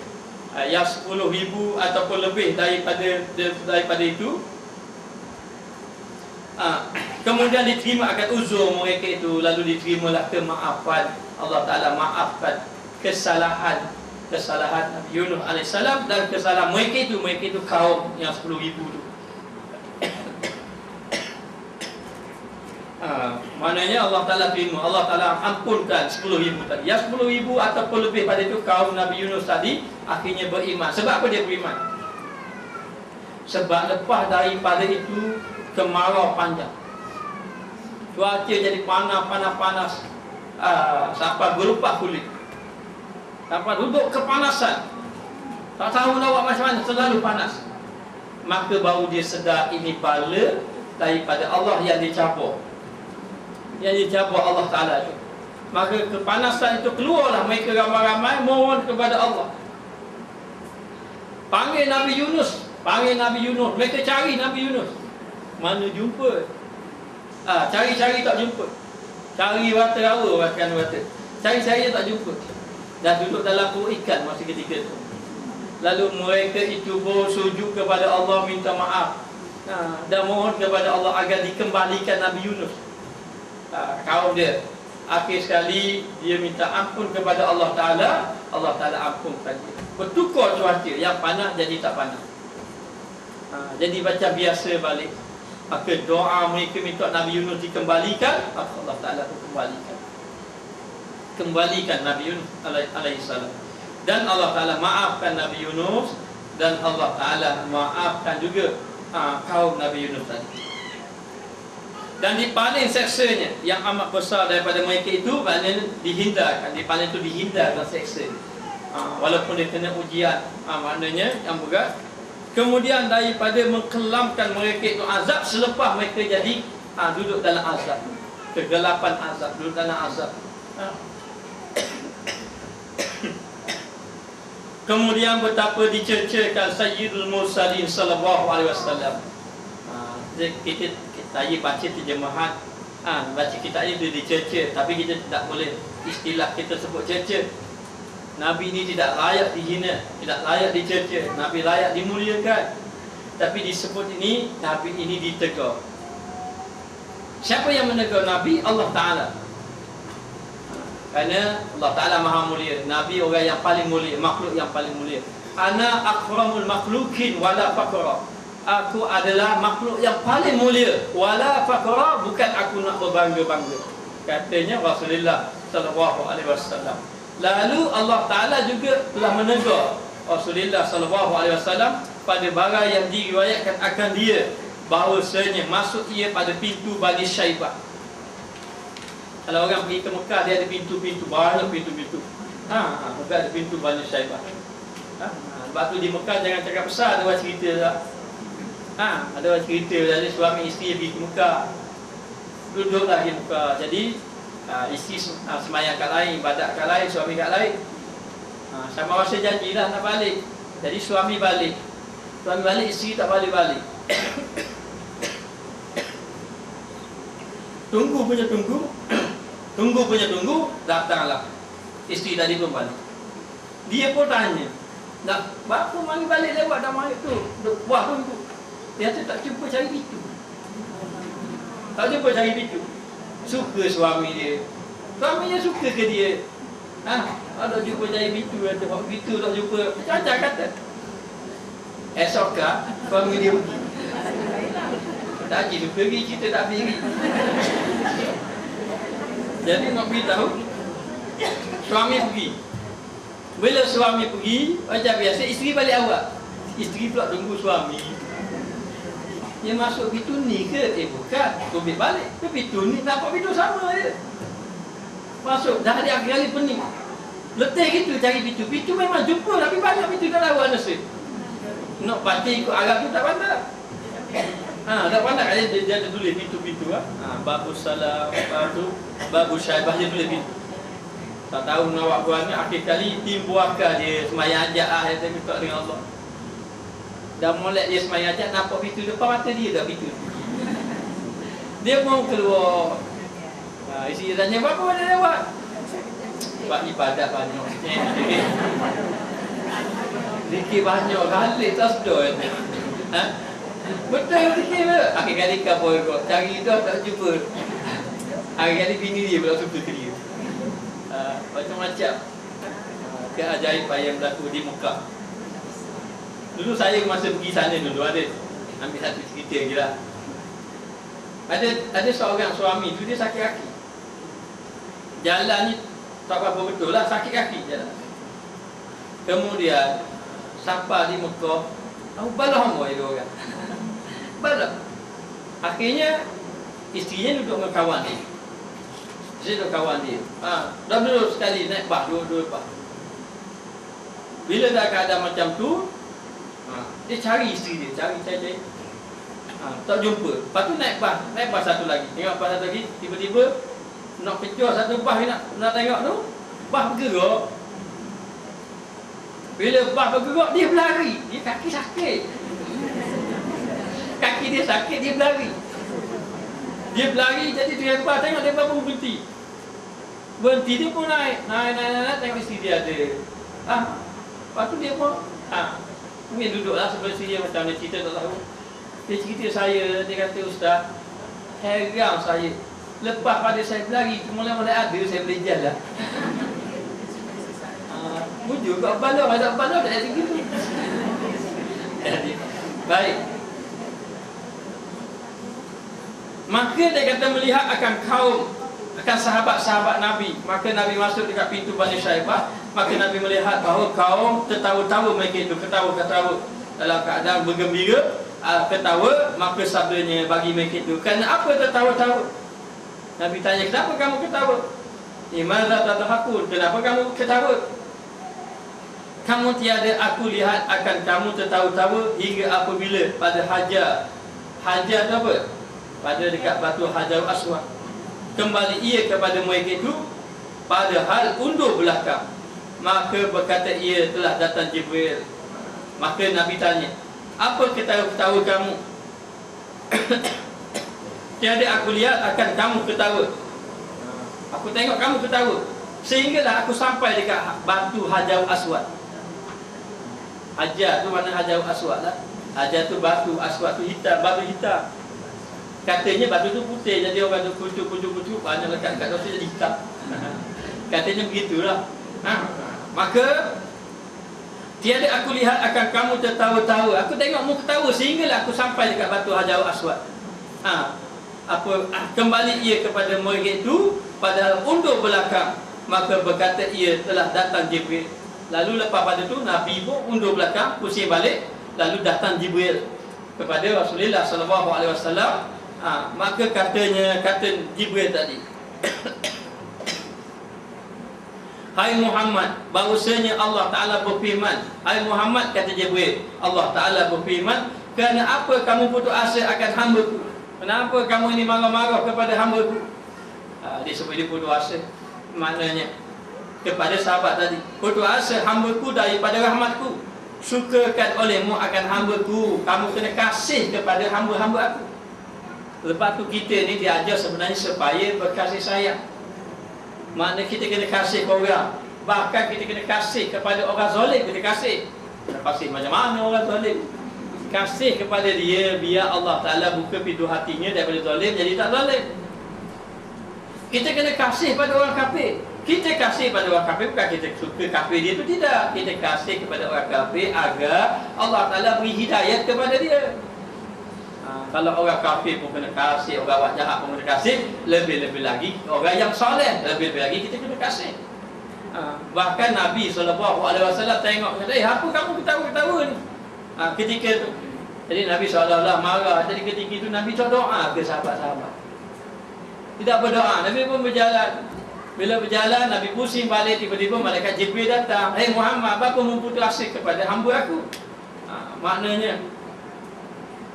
Speaker 1: yang 10,000 ataupun lebih daripada itu, kemudian diterima akan uzur mereka itu, lalu diterimalah kemaafan. Allah Ta'ala maafkan kesalahan Nabi Yunus AS dan kesalahan mereka itu kaum yang 10,000 itu. Maknanya Allah Ta'ala terima, Allah Ta'ala ampunkan 10,000 tadi. Yang 10,000 ataupun lebih pada itu kaum Nabi Yunus tadi akhirnya beriman. Sebab apa dia beriman? Sebab lepas daripada itu kemarau panjang, cuaca jadi panas, sampai berubah kulit, sampai duduk kepanasan, tak tahu nak buat macam mana, selalu panas. Maka baru dia sedar ini bala daripada Allah yang dicabar. Yang dicabar Allah Ta'ala itu. Maka kepanasan itu keluarlah mereka ramai-ramai mohon kepada Allah. Panggil Nabi Yunus. Mereka cari Nabi Yunus. Mana jumpa? Cari-cari tak jumpa. Cari rata-rata. Cari-cari tak jumpa. Dah duduk dalam perut ikan masa ketika itu. Lalu mereka itu bersujud kepada Allah, minta maaf, dan mohon kepada Allah agar dikembalikan Nabi Yunus, kaum dia. Akhir sekali dia minta ampun kepada Allah Ta'ala. Allah Ta'ala ampunkan dia. Bertukar cuaca, yang panas jadi tak panas, jadi macam biasa balik. Maka doa mereka minta Nabi Yunus dikembalikan, Allah Ta'ala kembalikan Nabi Yunus alaihissalam. Dan Allah Ta'ala maafkan Nabi Yunus, dan Allah Ta'ala maafkan juga kaum Nabi Yunus tadi. Dan di paling seksanya yang amat besar daripada mereka itu, maknanya dihindarkan. Di paling itu dihindarkan seksa, walaupun dia kena ujian, maknanya yang berat. Kemudian daripada mengkelamkan mereka itu azab, selepas mereka jadi duduk dalam azab, kegelapan azab, duduk dalam azab. Kemudian betapa dicercakan Sayyidul Mursalin sallallahu alaihi wasallam. Kita baca terjemahan, baca kitab itu dicerca, tapi kita tidak boleh istilah kita sebut cerca. Nabi ini tidak layak dihina, tidak layak dicerca. Nabi layak dimuliakan. Tapi disebut ini, Nabi ini ditegur. Siapa yang menegur Nabi? Allah Ta'ala. Kerana Allah Ta'ala maha mulia. Nabi orang yang paling mulia, makhluk yang paling mulia. Ana akramul makhlukin wala faqra. Aku adalah makhluk yang paling mulia, wala faqra, bukan aku nak berbangga-bangga. Katanya Rasulullah sallallahu alaihi wasallam. Lalu Allah Ta'ala juga telah menegur Rasulullah sallallahu alaihi wasallam pada barang yang diriwayatkan akan dia, bahawasanya masuk ia pada pintu Bani Syaibah. Kalau orang pergi ke Mekah, dia ada pintu-pintu, banyak pintu-pintu. Maka ada pintu Bani Syaibah. Sebab tu di Mekah jangan cakap besar, ada orang cerita tak? Ada orang cerita dari suami isteri pergi ke Mekah, duduklah di Mekah. Jadi isteri semayang kat lain, ibadat kat lain, suami kat lain. Sama masa janjilah nak balik. Jadi suami balik, isteri tak balik-balik. Tunggu punya tunggu, datanglah isteri tadi pun balik. Dia pun tanya, nak berapa mari balik lewat dah malam tu? Buah tunggu. Dia tak jumpa cari pintu. Suka suami dia. Suaminya suka ke dia? Kalau jumpa cari pintu, tengok pintu tak jumpa, macam-macam kata. Esoklah suami dia pergi. Tak pergi, kita tak pergi. Jadi nak beritahu, suami pergi. Bila suami pergi, macam biasa, isteri balik awal. Isteri pula tunggu suami. Dia masuk pintu ni ke? Bukan. Tubik balik ke pintu ni, nampak pintu sama je. Masuk, dah ada kali pening. Letih gitu cari pintu. Pintu memang jumpa, tapi banyak pintu dah lawan nasib. Nak baca ikut Arab tu tak pandai. Tak pandai. Dia ada tulis pintu-pintu. Babu Salam, Babu Syaibah, dia tulis pintu. Tak tahu nak buat buat ni, akhir kali tim buaka dia semayang ajak dia minta dengan Allah. Dah molek dia semayang ajak, nampak pintu depan mata dia dah pintu. Dia mau keluar. Isteri dia tanya, berapa dia lewat? Buat ibadat banyak. Zikir banyak, galik tak sedar. Betul zikir ke? Akhir kali kau ikut, cari dah tak jumpa. Akhir kali bini dia pula suka ke dia. Macam-macam keajaiban yang berlaku di Mekah. Dulu saya masa pergi sana dulu, ada ambil satu cerita je lah. Ada seorang suami tu, dia sakit kaki. Jalan ni tak apa betul lah, sakit kaki jalan. Kemudian sampai di Mekah, balah semua itu orang. Balah. Akhirnya isterinya duduk dengan kawan dia. Dia duduk kawan dia. Dah duduk sekali naik bas, dua bas. Bila dah keadaan macam tu, dia cari isteri dia, cari. Tak jumpa. Lepas tu naik bas satu lagi. Tengok bas satu lagi, tiba-tiba nak kejar satu bas nak tengok tu, bas bergerak. Bila bas bergerak, dia berlari. Dia kaki sakit. Kaki dia sakit, dia berlari. Jadi dia bas tengok dia pun berhenti. Dia pun naik, tengok isteri dia ada. Lepas tu dia pun mungkin duduklah sebelah isteri dia, macam dia cerita tak tahu. Dia cerita saya, dia kata, Ustaz, heran saya. Lepas pada saya berlari, mula-mula ada, saya boleh jalan. Mujur kat balau, ada balau tak ada gitu. Baik. Maka dia kata melihat akan kaum, akan sahabat-sahabat Nabi. Maka Nabi masuk dekat pintu Bani Syaibah. Maka Nabi melihat bahawa kaum tertawa-tawa mereka itu, ketawa-ketawa dalam keadaan bergembira, ketawa. Maka sabdanya bagi mereka itu, kerana apa tertawa-tawa? Nabi tanya, kenapa kamu ketawa? Madza tadhakun? Kenapa kamu ketawa? Kamu tiada aku lihat akan kamu tertawa-tawa hingga apabila pada Hajar tu apa? Pada dekat batu Hajar Aswad, kembali ia kepada mereka itu padahal undur belakang. Maka berkata ia, telah datang Jibril. Maka Nabi tanya, apa ketawa-ketawa kamu? Tiada aku lihat akan kamu ketawa. Aku tengok kamu ketawa. Sehinggalah aku sampai dekat batu Hajar Aswad. Hajar tu mana Hajar Aswad lah. Hajar tu batu, Aswad tu hitam, batu hitam. Katanya batu tu putih, jadi orang tu kucuk banyak lekat kat situ jadi hitam. Katanya begitulah. Maka tiada aku lihat akan kamu tertawa-tawa. Aku tengokmu ketawa sehinggalah aku sampai dekat batu Hajar Aswad. Kembali ia kepada mereka itu, padahal undur belakang. Maka berkata ia, telah datang Jibril. Lalu lepas pada itu Nabi pun undur belakang, pusing balik. Lalu datang Jibril kepada Rasulullah SAW. Maka kata Jibril tadi, hai Muhammad, bahawasanya Allah Ta'ala berfirman. Hai Muhammad, kata Jibril, Allah Ta'ala berfirman, kerana apa kamu putus asa akan hamba-Ku? Kenapa kamu ini marah-marah kepada hamba-Ku? Dia sebut dia putus asa. Maknanya kepada sahabat tadi, putus asa hamba-Ku daripada rahmat-Ku. Sukakan olehmu akan hamba-Ku. Kamu kena kasih kepada hamba-hamba Aku. Lepas tu kita ni diajar sebenarnya supaya berkasih sayang. Maknanya kita kena kasih ke orang. Bahkan kita kena kasih kepada orang zalim. Kita kasih. Kasih macam mana orang zalim? Kasih kepada dia, biar Allah Ta'ala buka pintu hatinya daripada zalim jadi tak zalim. Kita kena kasih pada orang kafir. Kita kasih pada orang kafir bukan kita suka kafir dia tu, tidak. Kita kasih kepada orang kafir agar Allah Ta'ala beri hidayat kepada dia. Kalau orang kafir pun kena kasih, orang buat jahat pun kena kasih, lebih-lebih lagi orang yang soleh, lebih-lebih lagi kita kena kasih. Bahkan Nabi SAW tengok, kata, apa kamu ketawa-ketawa ni? Ketika tu, jadi Nabi SAW marah. Jadi ketika itu Nabi doa ke sahabat-sahabat. Tidak berdoa, Nabi pun berjalan. Bila berjalan, Nabi pusing balik, tiba-tiba malaikat Jibril datang. Hei Muhammad, apa memputus asa kepada hamba Aku? Maknanya,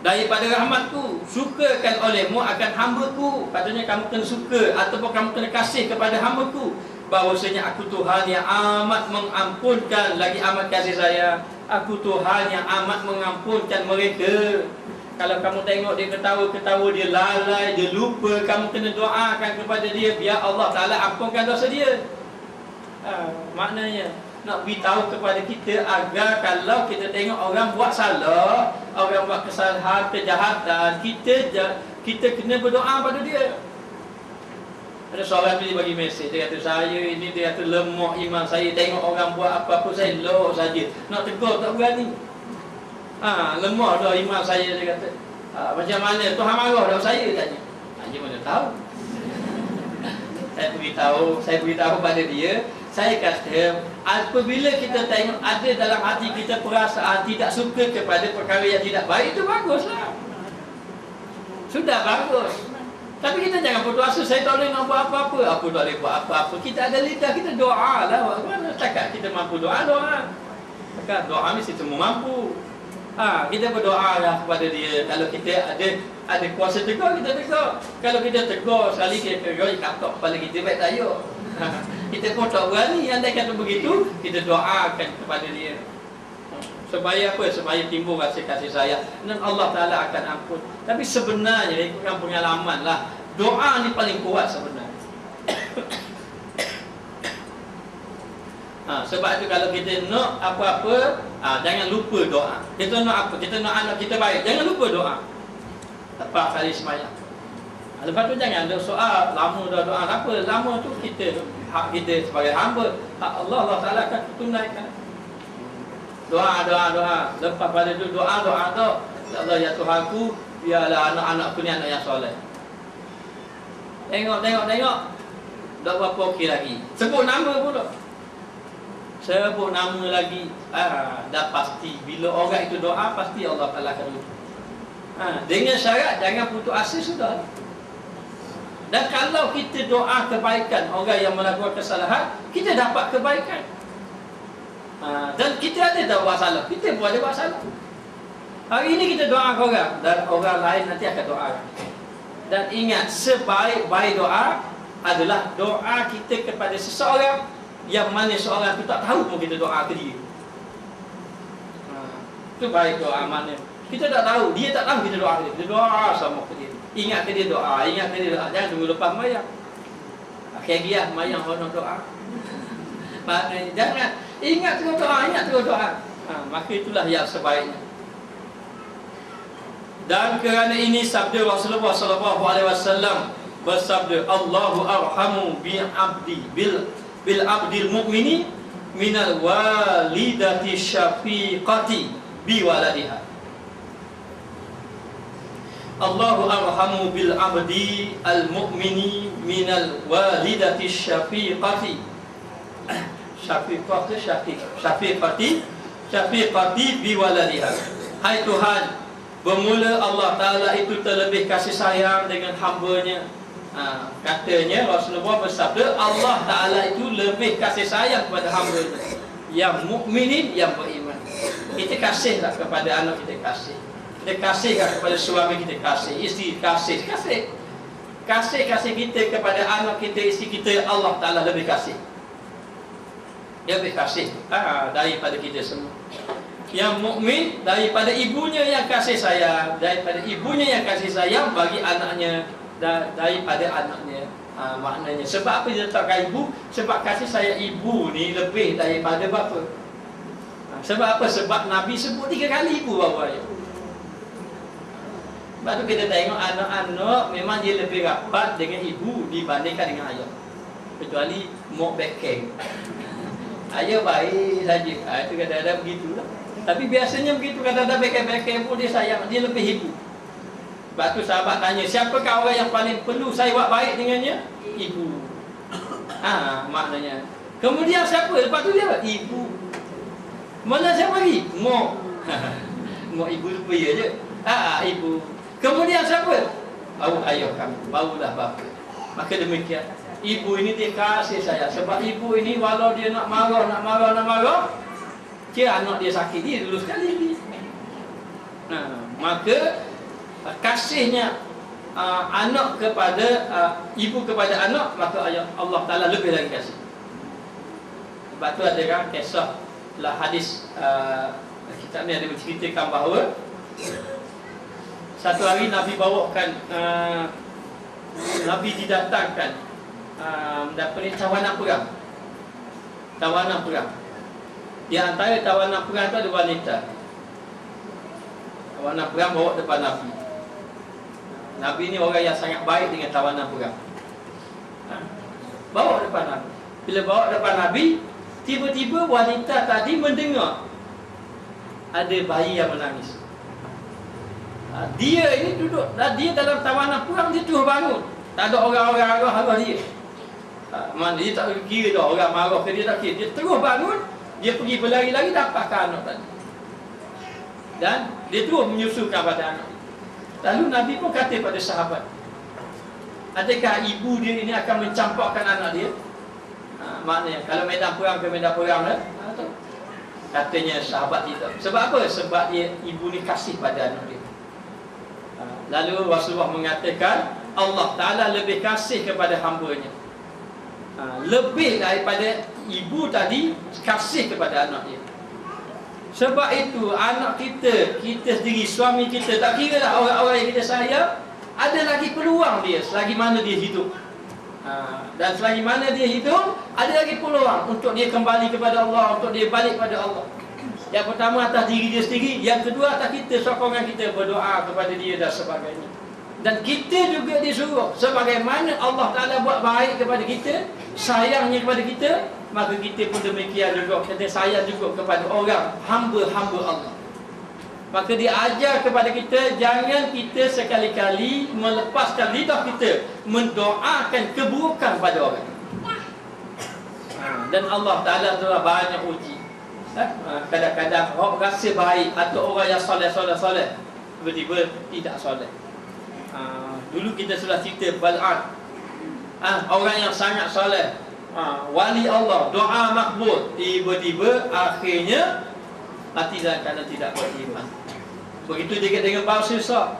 Speaker 1: daripada rahmat-Ku, sukakan olehmu akan hamba-Ku. Katanya kamu kena suka ataupun kamu kena kasih kepada hamba-Ku. Bahawasanya Aku Tuhan yang amat mengampunkan, lagi amat kasih sayang. Aku Tuhan yang amat mengampunkan mereka. Kalau kamu tengok dia ketawa-ketawa, dia lalai, dia lupa, kamu kena doakan kepada dia biar Allah Ta'ala ampunkan dosa dia. Maknanya nak beritahu kepada kita agar kalau kita tengok orang buat salah, orang buat kesalahan, kejahatan, kita kena berdoa pada dia. Ada seorang tu bagi mesej, dia kata saya ini, dia kata lemah iman saya, tengok orang buat apa-apa saya elok saja, nak tegur tak berani. Lemah dah iman saya, dia kata. Macam mana Tuhan marah dah saya, tanya. Dia mana tahu. Saya beritahu pada dia. Saya kata, apabila kita tengok ada dalam hati kita perasaan tidak suka kepada perkara yang tidak baik, itu baguslah. Sudah bagus. Tapi kita jangan putus asa, saya tak boleh nak buat apa-apa. Aku tak boleh buat apa-apa. Kita ada lidah, kita doa lah. Mana cakap kita mampu doa. Maka doa mesti semua mampu. Kita berdoa lah kepada dia. Kalau kita ada kuasa tegur, kita tegur. Kalau kita tegur sekali, kita tegur, katok kepala kita baik tayo. Kita pun tak berani. Andai kata begitu, kita doakan kepada dia. Supaya apa? Supaya timbul rasa kasih sayang, dan Allah Ta'ala akan ampun. Tapi sebenarnya, ikutkan pengalaman lah, doa ni paling kuat sebenarnya. Sebab itu kalau kita nak apa-apa, jangan lupa doa. Kita nak apa? Kita nak anak kita baik, jangan lupa doa. Lepas kali semayang. Lepas tu jangan ada soal, lama dah doa apa. Lama tu hak kita sebagai hamba, hak Allah Ta'ala akan tunaikan. Doa. Lepas pada itu doa. Ya Allah, ya Tuhanku, biarlah anak-anakku ni anak yang soleh. Tengok. Tak berapa okey lagi. Sebut nama pun tak. Sebut nama lagi. Dah pasti. Bila orang itu doa, pasti Allah Ta'ala akan lupa. Dengan syarat jangan putus asa sudah. Dan kalau kita doa kebaikan orang yang melakukan kesalahan, kita dapat kebaikan. Dan kita ada buat salah, kita pun ada buat salah. Hari ini kita doa ke orang, dan orang lain nanti akan doa. Dan ingat, sebaik-baik doa adalah doa kita kepada seseorang yang mana seorang tu tak tahu pun kita doa ke dia. Itu baik doa mana. Kita tak tahu, dia tak tahu kita doa ke dia. Kita doa sama ke dia. Ingat ke dia doa, ingat ke dia doa. Jangan tunggu lepas mayang. Akhirnya mayang orang doa. Maknanya jangan ingat terus doa, ingat terus doa. Maka itulah yang sebaiknya. Dan kerana ini sabda Rasulullah sallallahu alaihi wasallam bersabda, Allahu arhamu bil abdil mu'mini minal walidati syafiqati bi waladiha. Allahu arhamu bil abdi al mu'mini minal walidati syafiqati. Syafiqati bi waladiha. Hai Tuhan, bermula Allah Ta'ala itu terlebih kasih sayang dengan hamba-Nya. Katanya Rasulullah bersabda, Allah Ta'ala itu lebih kasih sayang kepada hamba-Nya yang mukminin, yang beriman. Kita kasihlah kepada anak kita, kasih. Kita kasihlah kepada suami kita, kasih. Isteri kasih kita kepada anak kita, isteri kita, Allah Ta'ala lebih kasih. Dia lebih kasih daripada kita semua. Yang mukmin daripada ibunya yang kasih sayang, daripada ibunya yang kasih sayang bagi anaknya, daripada anaknya. Maknanya sebab apa dia letakkan ibu? Sebab kasih sayang ibu ni lebih daripada bapa. Sebab apa? Sebab Nabi sebut 3 kali ibu bapa dia. Sebab tu kita tengok anak-anak memang dia lebih rapat dengan ibu dibandingkan dengan ayah. Kecuali Mok Bekeng. Ayah baik saja. Itu kadang-kadang begitulah. Tapi biasanya begitu, kadang-kadang Bekeng-Bekeng pun dia sayang, dia lebih ibu. Sebab tu sahabat tanya, siapakah orang yang paling perlu saya buat baik dengannya? Ibu. Maknanya. Kemudian siapa? Lepas tu dia apa? Ibu. Mana siapa lagi? Mok. Mok ibu lupa ya je. Ibu. Kemudian siapa? Baru ayah kami, barulah bapa. Maka demikian, ibu ini dia kasih saya. Sebab ibu ini walau dia nak marah, dia anak dia sakit, dia dulu sekali lagi. Maka kasihnya anak kepada ibu kepada anak, maka Allah Ta'ala lebih lagi kasih. Sebab tu ada kan kisah lah hadis, kitab ni ada menceritakan bahawa satu hari Nabi bawakan Nabi didatangkan mendapat tawanan perang. Di antara tawanan perang tu ada wanita. Tawanan perang bawa depan Nabi. Nabi ni orang yang sangat baik dengan tawanan perang. Bawa depan Nabi. Bila bawa depan Nabi, tiba-tiba wanita tadi mendengar ada bayi yang menangis. Dia ini duduk, dia dalam tawanan perang, dia terus bangun. Tak ada orang-orang arah dia. Mana dia tak kira dah orang marah ke dia, tak kira. Dia terus bangun, dia pergi berlari-lari, dapatkan anak tadi. Dan dia terus menyusukan pada anak. Lalu Nabi pun kata pada sahabat, adakah ibu dia ini akan mencampakkan anak dia? Maknanya kalau medan perang ke medan perang lah. Katanya sahabat tidak. Sebab apa? Sebab dia ibu ni kasih pada anak dia. Lalu Rasulullah mengatakan Allah Ta'ala lebih kasih kepada hamba-Nya, lebih daripada ibu tadi kasih kepada anak dia. Sebab itu anak kita sendiri, suami kita, tak kira lah orang-orang yang kita sayang, ada lagi peluang dia selagi mana dia hidup. Dan selagi mana dia hidup, ada lagi peluang untuk dia kembali kepada Allah, untuk dia balik kepada Allah. Yang pertama atas diri dia sendiri, yang kedua atas kita, sokongan kita berdoa kepada dia dan sebagainya. Dan kita juga disuruh, sebagaimana Allah Ta'ala buat baik kepada kita, sayangnya kepada kita, maka kita pun demikian juga, kita sayang juga kepada orang, hamba-hamba Allah. Maka dia ajar kepada kita, jangan kita sekali-kali melepaskan lidah kita mendoakan keburukan pada orang. Dan Allah Ta'ala telah banyak uji. Kadang-kadang orang rasa baik atau orang yang soleh, tiba-tiba tidak soleh. Dulu kita sudah cerita Bal'ad, orang yang sangat soleh, wali Allah, doa makbul, tiba-tiba akhirnya mati dalam keadaan tidak beriman. Begitu juga dengan Balsisah,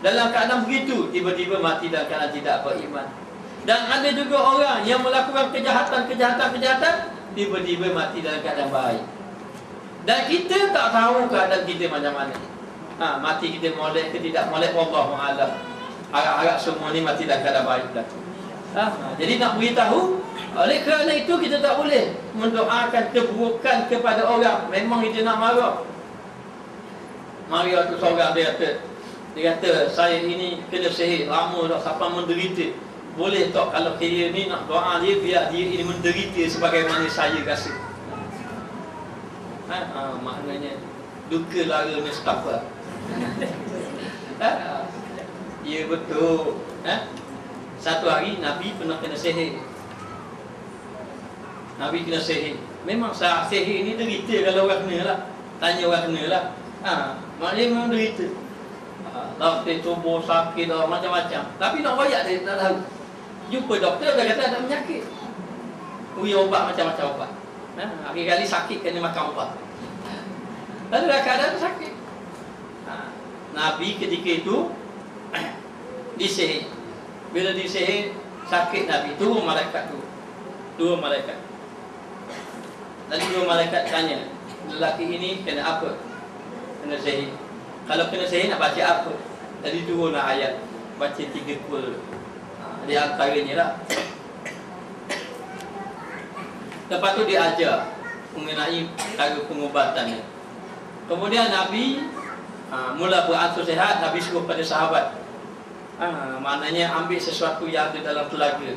Speaker 1: dalam keadaan begitu, tiba-tiba mati dalam keadaan tidak beriman. Dan ada juga orang yang melakukan kejahatan, tiba-tiba mati dalam keadaan baik. Dan kita tak tahu keadaan kita macam mana. Mati kita molek ke tidak molek, wallahu a'lam. Harap-harap semua ni mati dalam keadaan baik dah. Jadi nak beritahu, oleh kerana itu kita tak boleh mendoakan keburukan kepada orang. Memang kita nak marah. Mari waktu seorang dia kata saya ini kena sihir, lama dah sampai menderita. Boleh tak kalau kira ni nak doa dia biar dia ini menderita sebagaimana saya rasa. Maknanya duka lara Mustafa. Ya betul. Satu hari Nabi pernah kena sihir. Nabi kena sihir. Memang sihir ni derita kalau orang kena lah. Tanya orang kena lah. Maknanya memang derita. Doktor tubuh sakit macam-macam. Tapi nak bayar dia tak tahu. Jumpa doktor dia kata ada penyakit. Ubat macam-macam ubat. Hari-hari sakit kena makan ubat. Lalu dah keadaan sakit. Nabi ketika itu disihir. Bila disihir sakit Nabi, turun malaikat tu. Dua malaikat. Lalu dua malaikat tanya, lelaki ini kena apa? Kena sihir. Kalau kena sihir nak baca apa? Tadi turunlah ayat, baca 3 kul. Di antaranya lah. Lepas tu dia ajar mengenai cara pengubatannya. Kemudian Nabi mula beransur sehat. Nabi suruh pada sahabat, maknanya ambil sesuatu yang ada dalam telaga.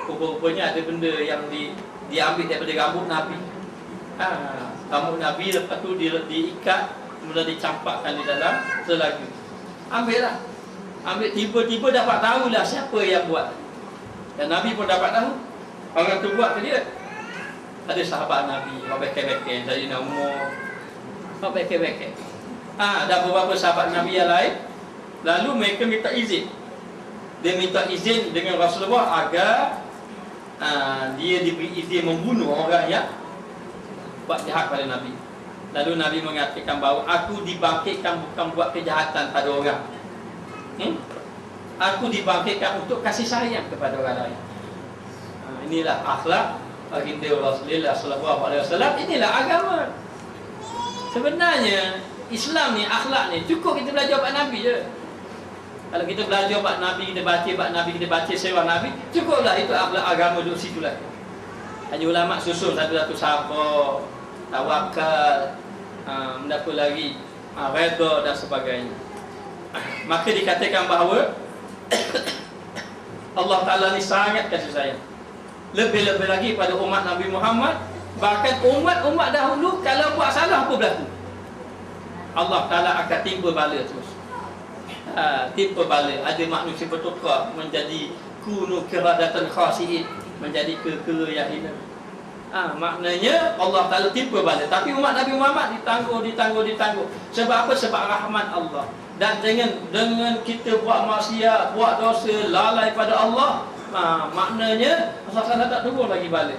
Speaker 1: Rupa-rupanya ada benda yang diambil daripada rambut Nabi. Rambut Nabi lepas tu diikat, mula dicampakkan di dalam telaga. Ambillah. Ambil, tiba-tiba dapat tahulah siapa yang buat. Dan Nabi pun dapat tahu orang tu buat ke dia. Ada sahabat Nabi, orang beken-beken, Sayyidina Umar, orang beken-beken. Ada beberapa sahabat Nabi yang lain. Lalu mereka minta izin. Dia minta izin dengan Rasulullah agar dia diberi izin membunuh orang yang buat jahat pada Nabi. Lalu Nabi mengatakan bahawa aku dibangkitkan bukan buat kejahatan pada orang. Aku dibangkitkan untuk kasih sayang kepada orang lain. Inilah akhlak baginda Rasulullah sallallahu alaihi wasallam. Inilah agama. Sebenarnya Islam ni, akhlak ni cukup kita belajar bab Nabi je. Kalau kita belajar bab Nabi, kita baca bab Nabi, kita baca sirah Nabi, cukuplah itu akhlak agama duduk situ lah. Hanya ulama susun satu-satu sabar, tawakal, apa lagi, redha dan sebagainya. Maka dikatakan bahawa Allah Ta'ala ni sangat kasih sayang. Lebih-lebih lagi pada umat Nabi Muhammad. Bahkan umat-umat dahulu kalau buat salah apa berlaku? Allah Ta'ala akan timpa bala terus. Timpa bala. Ada manusia bertukar menjadi kunu kiradatan khasiin, menjadi kekera yang hina. Maknanya Allah Ta'ala timpa bala. Tapi umat Nabi Muhammad ditangguh. Sebab apa? Sebab rahmat Allah. Dan dengan kita buat maksiat, buat dosa, lalai pada Allah, maknanya Allah Ta'ala tak turun lagi balik.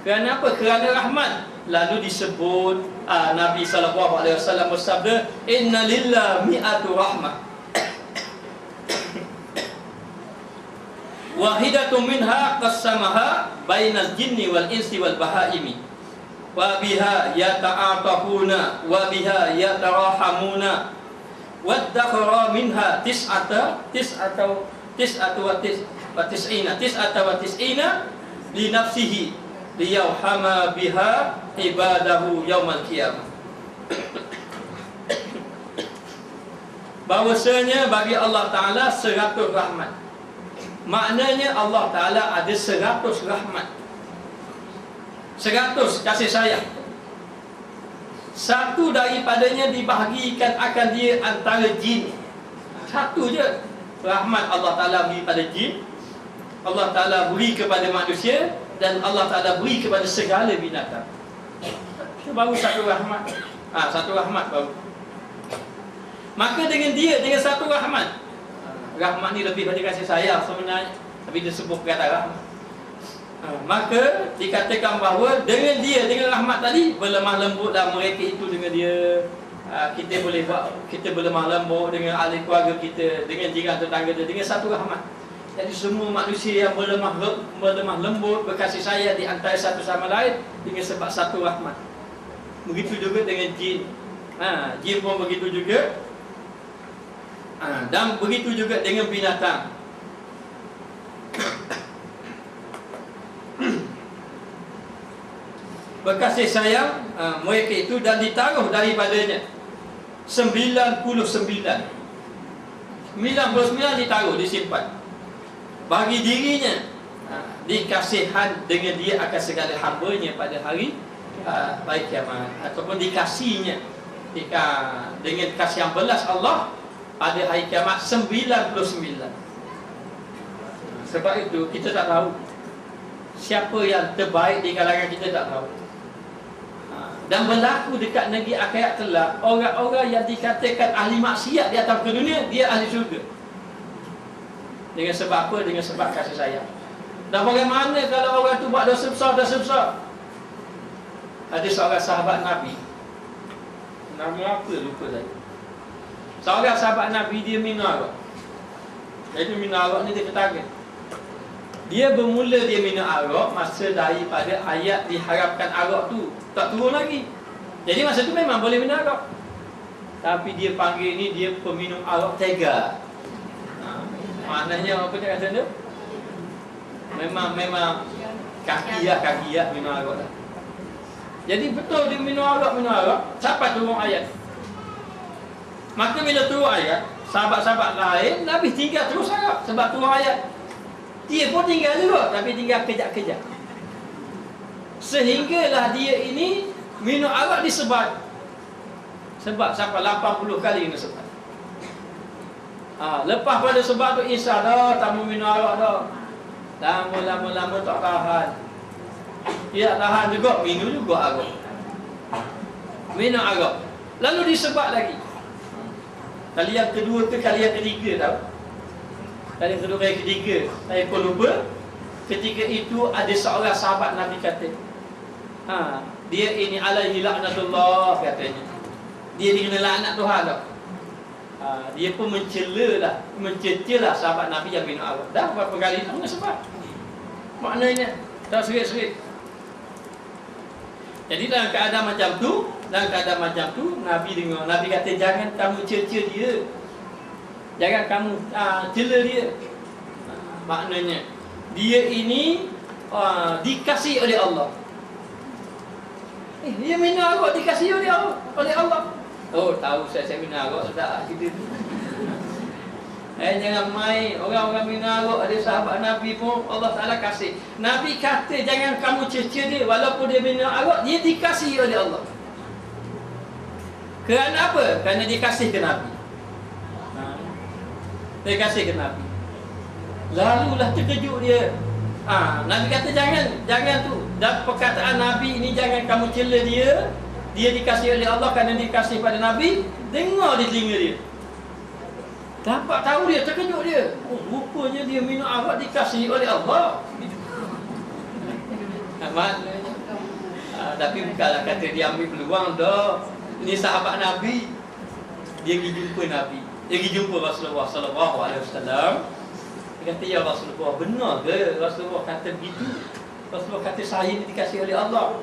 Speaker 1: Kerana apa? Kerana rahmat. Lalu disebut Nabi SAW bersabda, inna lillah mi'atu rahmah, wahidatun minha qassamaha bainal jinni wal insi wal bahaimi, wa biha yata'atahuna wa biha yatarahamuna, waddakhara minha tis'ata wa tis'ina li nafsihi liyawhama biha ibadahu yaumal qiyamah. Bahwasanya bagi Allah Ta'ala 100 rahmat. Maknanya Allah Ta'ala ada 100 rahmat, 100 kasih sayang. Satu daripadanya dibahagikan akan dia antara jin. Satu je rahmat Allah Ta'ala beri pada jin, Allah Ta'ala beri kepada manusia, dan Allah Ta'ala beri kepada segala binatang. Itu baru satu rahmat. Satu rahmat baru. Maka dengan satu rahmat, rahmat ni lebih pada kasih sayang sebenarnya, tapi disebut kata rahmat. Maka dikatakan bahawa dengan rahmat tadi, berlemah lembutlah mereka itu dengan dia. Kita boleh berlemah lembut dengan ahli keluarga kita, dengan jiran tetangga kita, dengan satu rahmat. Jadi semua manusia yang berlemah lembut, berkasih sayang di antara satu sama lain dengan sebab satu rahmat. Begitu juga dengan jin. Jin pun begitu juga. Dan begitu juga dengan binatang. Berkasih sayang mereka itu dan ditaruh daripadanya 99 ditaruh, disimpan bagi dirinya, dikasihan dengan dia akan segala hambanya pada hari baik kiamat, ataupun dikasihnya dengan kasih yang belas Allah pada hari kiamat 99. Sebab itu kita tak tahu siapa yang terbaik di kalangan kita, tak tahu. Dan berlaku dekat negeri akhirat kelak, orang-orang yang dikatakan ahli maksiat di atas dunia, dia ahli syurga. Dengan sebab apa? Dengan sebab kasih sayang. Dan bagaimana kalau orang tu buat dosa besar? Ada seorang sahabat Nabi, nama apa lupa saya. Seorang sahabat Nabi, dia minum arak. Jadi minum arak ni dia ketagihan. Dia bermula dia minum arak masa daripada ayat diharapkan arak tu tak turun lagi. Jadi masa tu memang boleh minum arak. Tapi dia panggil ni dia peminum arak tega. Maknanya apa dia kata tu? Memang kaki minum arak lah. Jadi betul dia minum arak sampai turun ayat. Maka bila turun ayat, sahabat-sahabat lain Nabi tinggal terus arak sebab turun ayat. Dia pun tinggal juga, tapi tinggal kejap-kejap. Sehinggalah dia ini minum arak disebat. Sebab sampai 80 kali kena sebat. Lepas pada sebab tu Isa dah tak mau minum arak dah. Lama-lama tak tahan. Dia tahan juga, minum juga arak. Minum arak. Lalu disebat lagi. Kali yang kedua ke kali yang ketiga tahu? Kali yang kedua, kali yang ketiga saya pun lupa. Ketika itu ada seorang sahabat Nabi kata, dia ini alaihi laknatullah katanya. Dia dikena laknat Tuhan tau. Dia pun mencela sahabat Nabi yang minum arak. Dah berapa kali tak sebab. Maknanya tak serit-serit. Jadi dalam keadaan macam tu, Nabi dengar, Nabi kata jangan kamu cerca dia. Jangan kamu cela dia. Maknanya dia ini dikasihi oleh Allah. Dia minum arak dikasihi oleh Allah. Oh, tahu saya minum arak sudah kita tu. Jangan main. Orang-orang minum arak, ada sahabat Nabi pun Allah Ta'ala kasih. Nabi kata jangan kamu cerca dia. Walaupun dia minum arak, dia dikasihi oleh Allah. Kerana apa? Kerana dia kasih ke Nabi. Dia kasih ke Nabi. Lalulah terkejut dia. Nabi kata jangan tu. Dan perkataan Nabi ini jangan kamu cela dia. Dia dikasihi oleh Allah kerana dikasihi pada Nabi. Dengar di telinga dia. Dapat tahu dia, terkejut dia. Rupanya dia minum arak dikasihi oleh Allah. Maknanya tapi bukanlah kata dia ambil peluang dah. Ini sahabat Nabi. Dia pergi jumpa Nabi. Dia pergi jumpa Rasulullah sallallahu alaihi wasallam. Dia kata, ya Rasulullah, benar ke Rasulullah kata begitu? Rasulullah kata saya ini dikasihi oleh Allah.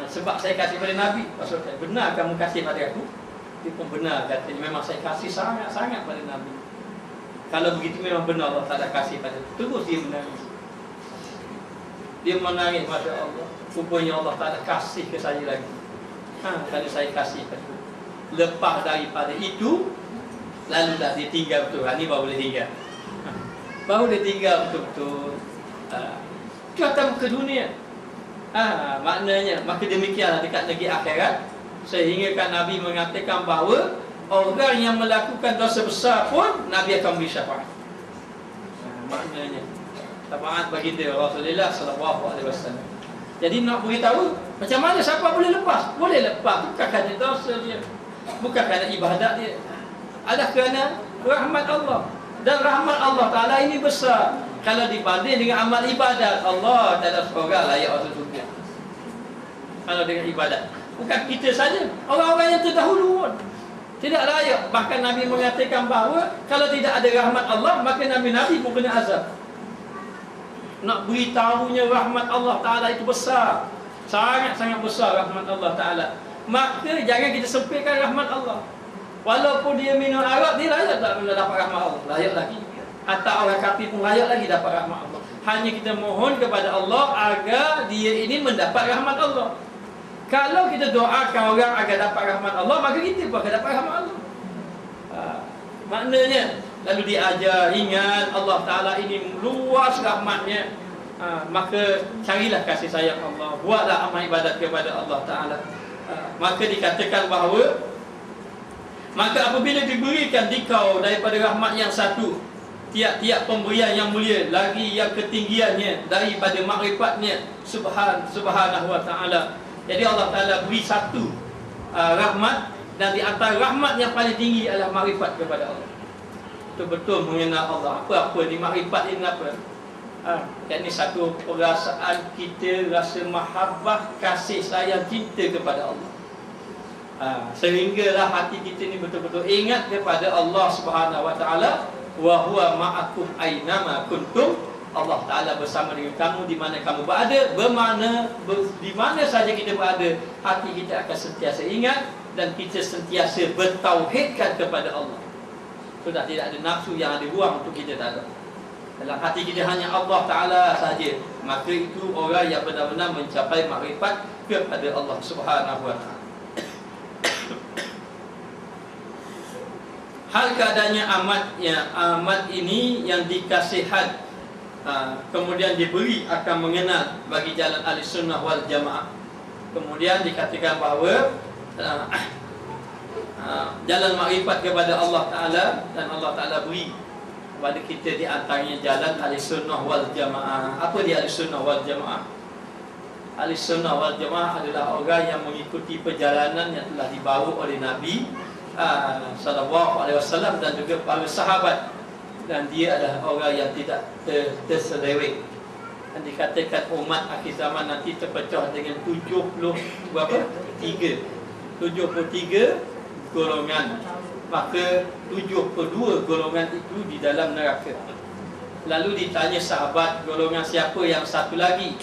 Speaker 1: Sebab saya kasih pada Nabi. Rasulullah kata, benar kamu kasih pada aku? Dia pun benar katanya, memang saya kasih sangat-sangat pada Nabi. Kalau begitu memang benar Allah tak ada kasih pada aku. Terus dia menangis. Dia menangis, Masya Allah. Rupanya Allah tak ada kasih ke saya lagi. Kalau saya kasih pada aku. Lepas daripada itu, lalu dah dia tinggal betul. Ini baru boleh tinggal. Baru dia tinggal betul-betul. Datang ke dunia. Maknanya, maka demikianlah dekat negeri akhirat. Sehingga kan Nabi mengatakan bahawa orang yang melakukan dosa besar pun Nabi akan beri syafaat. Maknanya syafaat baginda Rasulullah sallallahu alaihi wasallam. Jadi nak beritahu macam mana siapa boleh lepas? Boleh lepas bukan kerana dosa dia, bukan kerana ibadat dia. Adalah kerana rahmat Allah. Dan rahmat Allah Ta'ala ini besar. Kalau dibanding dengan amal ibadat, Allah Ta'ala seorang layak masuk surga. Kalau dengan ibadat, bukan kita saja, orang-orang yang terdahulu pun Tidak layak. Bahkan Nabi mengatakan bahawa kalau tidak ada rahmat Allah, maka Nabi-Nabi pun kena azab. Nak beritahunya rahmat Allah Ta'ala itu besar, sangat-sangat besar rahmat Allah Ta'ala. Maka jangan kita sempitkan rahmat Allah. Walaupun dia minum arak, dia layak tak dapat rahmat Allah? Layak lagi. Atau orang kafir pun layak lagi dapat rahmat Allah. Hanya kita mohon kepada Allah agar dia ini mendapat rahmat Allah. Kalau kita doakan orang agar dapat rahmat Allah, maka kita pun akan dapat rahmat Allah. Maknanya lalu diajar, ingat Allah Ta'ala ini luas rahmatnya. Maka carilah kasih sayang Allah, buatlah amal ibadat kepada Allah Ta'ala. Maka dikatakan bahawa, maka apabila diberikan dikau daripada rahmat yang satu, tiap-tiap pemberian yang mulia lagi yang ketinggiannya daripada makrifatnya subhanahu wa ta'ala. Jadi Allah Ta'ala beri satu rahmat, dan di antara rahmat yang paling tinggi adalah makrifat kepada Allah. Betul-betul mengenal Allah. Apa-apa ni makrifat ini apa? Ini satu perasaan kita rasa mahabbah, kasih sayang, cinta kepada Allah. Sehinggalah hati kita ni betul-betul ingat kepada Allah Subhanahu wa ta'ala. Wa huwa ma'akum aynama kuntum. Allah Ta'ala bersama dengan kamu di mana kamu berada. Bermakna di mana saja kita berada, hati kita akan sentiasa ingat, dan kita sentiasa bertauhidkan kepada Allah. Sudah tidak ada nafsu yang ada ruang untuk kita, tak ada. Dalam hati kita hanya Allah Ta'ala saja. Maka itu orang yang benar-benar mencapai makrifat kepada Allah Subhanahu wa ta'ala. Hal keadaannya amat ini yang dikasihan, kemudian diberi akan mengenal bagi jalan ahli sunnah wal jamaah. Kemudian dikatakan bahawa jalan makrifat kepada Allah Ta'ala, dan Allah Ta'ala beri kepada kita di antaranya jalan ahli sunnah wal jamaah. Apa dia ahli sunnah wal jamaah? Ahli sunnah wal jamaah adalah orang yang mengikuti perjalanan yang telah dibawa oleh Nabi sallallahu alaihi wasallam dan juga para sahabat, dan dia adalah orang yang tidak terseleweng. Dan dikatakan umat akhir zaman nanti terpecah dengan 73 golongan. Maka 72 golongan itu di dalam neraka. Lalu ditanya sahabat, golongan siapa yang satu lagi?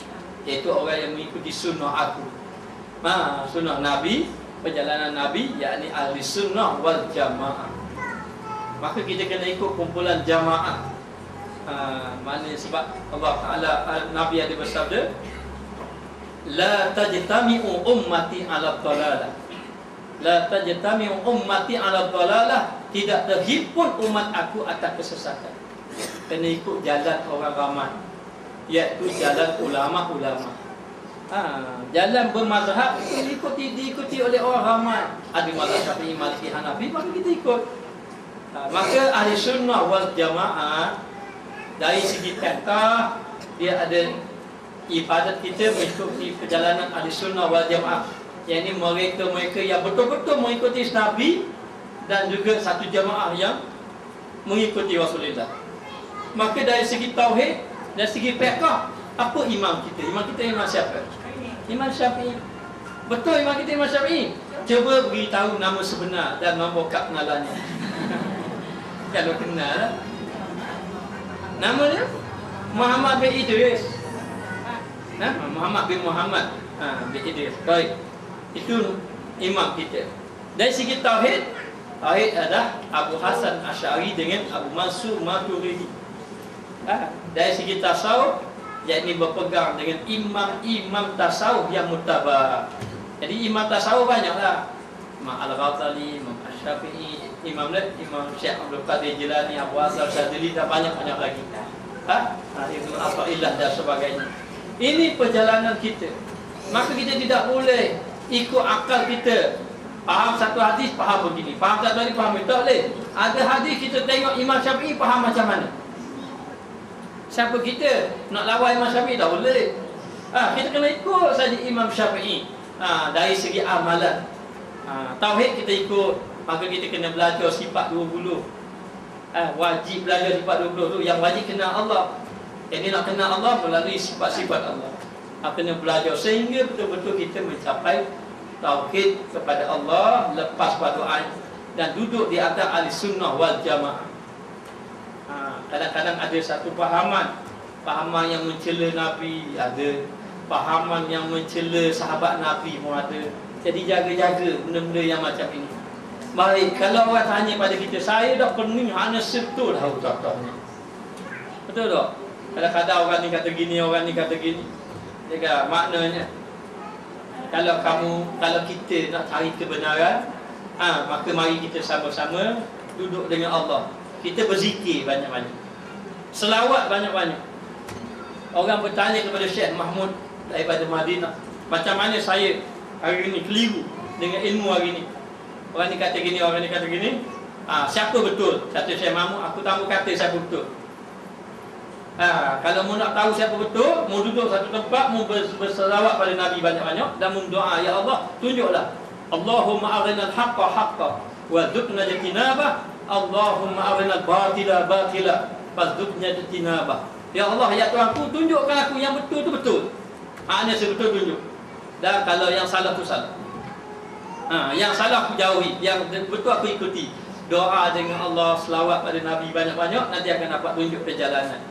Speaker 1: Iaitu orang yang mengikuti sunnah aku, sunnah Nabi, perjalanan Nabi, yakni ahli sunnah wal jamaah. Maka kita kena ikut kumpulan jamaah. Maknanya sebab Allah Ta'ala, Nabi ada bersabda, la tajtami'u ummati ala dhalalah. La tajtami'u ummati ala dhalalah. Tidak terhimpun umat aku atas kesesatan. Kena ikut jalan orang ramai, iaitu jalan ulama-ulama. Jalan bermazhab itu diikuti oleh orang ramai. Ada mazhab Syafi'i, Maliki, Hanafi, maka kita ikut. Maka ahli sunnah wal jamaah dari segi fiqh, dia ada ibadat kita mengikuti perjalanan ahli sunnah wal jamaah, yakni mereka yang betul-betul mengikuti Nabi dan juga satu jamaah yang mengikuti Rasulullah. Maka dari segi tauhid, dari segi fiqh, apa imam kita? Imam kita imam siapa? Imam Syafi'i. Betul imam kita imam Syafi'i? Cuba beritahu nama sebenar dan nombor kad pengenalannya. Kalau kenal, nama dia Muhammad bin Idris. Muhammad bin Muhammad bin Idris. Baik. Itu imam kita. Dari segi tauhid adalah Abu Hasan Asy'ari dengan Abu Mansur Maturidi. Dari segi tasawuf, yakni berpegang dengan imam-imam tasawuf yang mutabak. Jadi imam tasawuf banyaklah. Imam Al-Ghazali, Imam Asy-Syafi'i, Imam Syekh Abdul Qadir Jilani, Abu Hasan Syadzili, dan banyak-banyak lagi. Ibnu Athaillah dan sebagainya. Ini perjalanan kita. Maka kita tidak boleh ikut akal kita. Faham satu hadis, faham begini. Faham satu hadis, faham itu. Tak boleh. Ada hadis kita tengok Imam Syafi'i faham macam mana. Siapa kita nak lawan Imam Syafi'i? Tak boleh. Kita kena ikut saja Imam Syafi'i. Dari segi amalan, tauhid kita ikut. Maka kita kena belajar sifat 20. Wajib belajar sifat 20 tu. Yang wajib kenal Allah. Ini nak kenal Allah melalui sifat-sifat Allah. Kena belajar sehingga betul-betul kita mencapai tauhid kepada Allah. Lepas pada dan duduk di atas ahli sunnah wal jamaah. Kadang-kadang ada satu pahaman yang mencela Nabi ada, pahaman yang mencela sahabat Nabi pun ada. Jadi jaga-jaga benda-benda yang macam ini. Baik, kalau orang tanya pada kita, saya dah pening hanya betul tahu contohnya. Betul tak? Kadang-kadang orang ni kata gini, orang ni kata gini. Jadi maknanya kalau kita nak cari kebenaran, maka mari kita sama-sama duduk dengan Allah. Kita berzikir banyak-banyak, selawat banyak-banyak. Orang bertanya kepada Syekh Mahmud daripada Madinah, macam mana saya hari ini keliru dengan ilmu hari ini. Orang ni kata gini, orang ni kata gini. Siapa betul? Kata Syekh Mahmud, aku tak mau kata siapa betul. Kalau mau nak tahu siapa betul, mau duduk satu tempat, mau berselawat pada Nabi banyak-banyak dan berdoa, ya Allah, tunjuklah. Allahumma arinal haqqa haqqa wa dzukna jatinabah. Allahumma arinal batila batila fadzukna jatinabah. Ya Allah, ya Tuhanku, tunjukkan aku yang betul tu betul. Hanya sebetul tunjuk. Dan kalau yang salah tu salah. Yang salah aku jauhi, yang betul aku ikuti. Doa dengan Allah, selawat pada Nabi banyak-banyak, nanti akan dapat tunjuk perjalanan.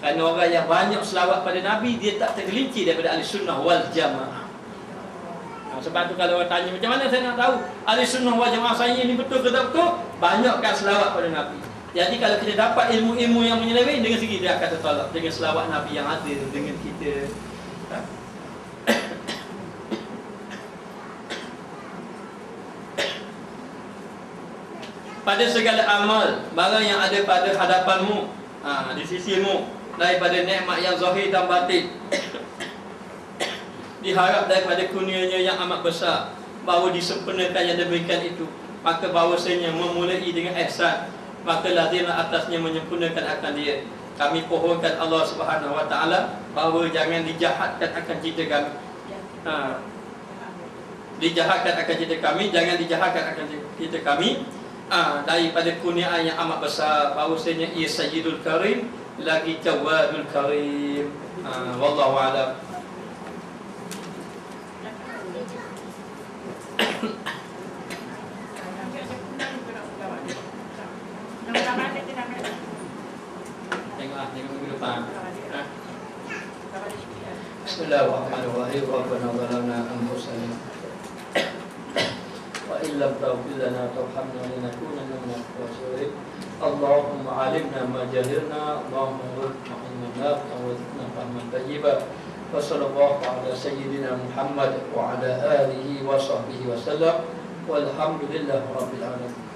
Speaker 1: Kerana orang yang banyak selawat pada Nabi, dia tak tergelincir daripada ahli sunnah wal jamaah. Sebab tu kalau orang tanya, macam mana saya nak tahu ahli sunnah wal jamaah saya ini betul ke tak betul? Banyakkan selawat pada Nabi. Jadi kalau kita dapat ilmu-ilmu yang menyeleweng, dengan segi dia akan tertolak dengan selawat Nabi yang ada dengan kita. Pada segala amal, barang yang ada pada hadapanmu, di sisimu, daripada nikmat yang zahir dan batin, diharap daripada kurnianya yang amat besar, bahawa disempurnakan yang diberikan itu, maka bahawasanya memulai dengan ihsan, maka lazimlah atasnya menyempurnakan akan dia. Kami pohonkan Allah Subhanahu Wa Taala bahawa jangan dijahatkan akan cita kami. Dijahatkan akan cita kami, jangan dijahatkan akan cita kami. Daripada kurniaan yang amat besar, bahawasanya ia Sayyidul Karim lagi Jawadul Karim. Wallahu a'lam. Tengok minggu depan. Bismillahirrahmanirrahim. Rabbana zalamna anfusana wa illam taghfir lana tarhamna lanakunanna minal khasirin. Allahumma alimna ma jahilna, Allahumma ghfirna nafi'an wa zidna fahman tayyiban. Wa sallallahu ala sayyidina Muhammad wa ala alihi wa sahbihi wa sallam. Walhamdulillahi rabbil alamin.